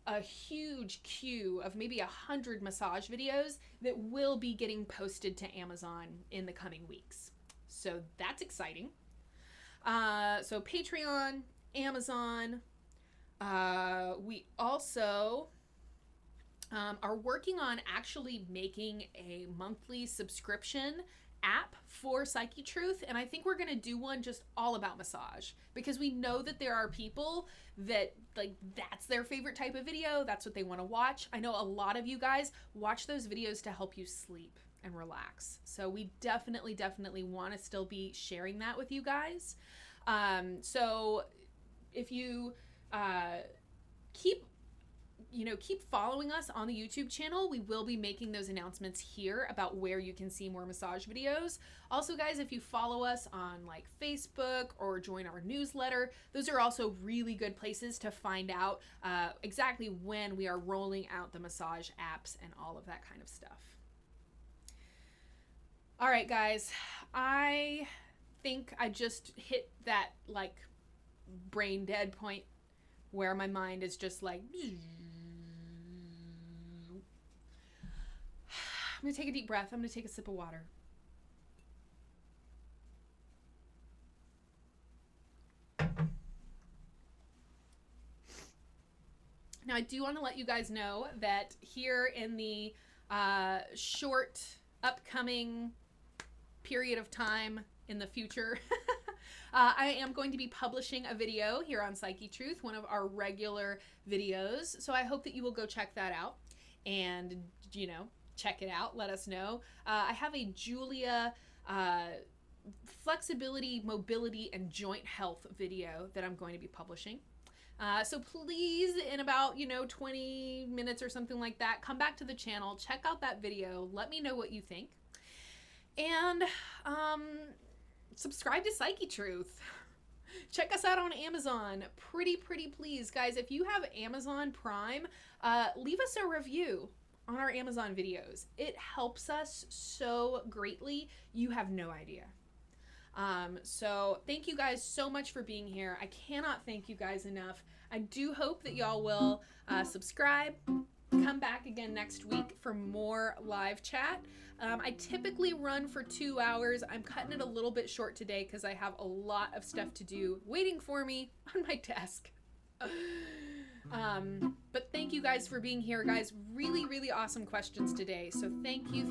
a huge queue of maybe 100 massage videos that will be getting posted to Amazon in the coming weeks. So that's exciting. So Patreon, Amazon. We also are working on actually making a monthly subscription app for Psychetruth, and I think we're going to do one just all about massage, because we know that there are people that that's their favorite type of video, that's what they want to watch. I know a lot of you guys watch those videos to help you sleep and relax, so we definitely want to still be sharing that with you guys. So if you keep following us on the YouTube channel, we will be making those announcements here about where you can see more massage videos. Also, guys, if you follow us on Facebook or join our newsletter, those are also really good places to find out exactly when we are rolling out the massage apps and all of that kind of stuff. All right, guys, I think I just hit that like brain dead point where my mind is just like, I'm gonna take a deep breath. I'm gonna take a sip of water. Now, I do want to let you guys know that here in the short upcoming period of time in the future, I am going to be publishing a video here on Psychetruth, one of our regular videos. So I hope that you will go check that out and, you know, check it out. Let us know. I have a Julia flexibility, mobility, and joint health video that I'm going to be publishing. So please, in about, 20 minutes or something like that, come back to the channel, check out that video, let me know what you think, and subscribe to Psychetruth. Check us out on Amazon. Pretty please, guys. If you have Amazon Prime, leave us a review on our Amazon videos. It helps us so greatly. You have no idea. So thank you guys so much for being here. I cannot thank you guys enough. I do hope that y'all will subscribe, come back again next week for more live chat. I typically run for 2 hours. I'm cutting it a little bit short today because I have a lot of stuff to do waiting for me on my desk. But thank you guys for being here, guys. Really awesome questions today. So thank you.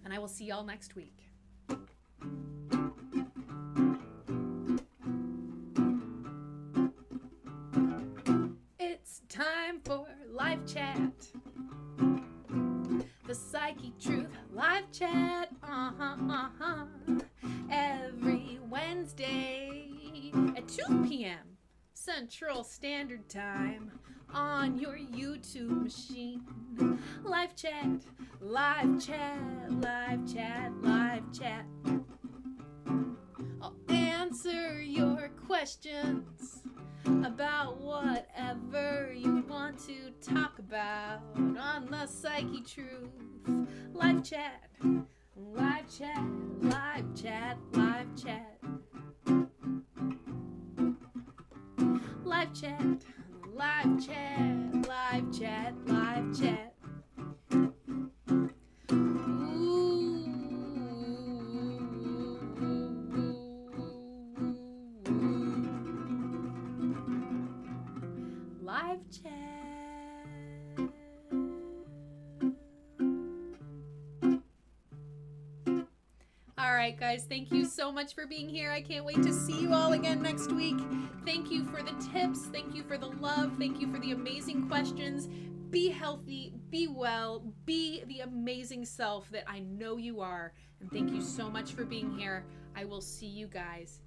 And I will see y'all next week. It's time for live chat. The Psychetruth live chat. Every Wednesday at 2 p.m. Central Standard Time on your YouTube machine. Live chat. I'll answer your questions about whatever you want to talk about on the Psychetruth. Live chat. Live chat. All right, guys, thank you so much for being here. I can't wait to see you all again next week. Thank you for the tips. Thank you for the love. Thank you for the amazing questions. Be healthy, be well, be the amazing self that I know you are. And thank you so much for being here. I will see you guys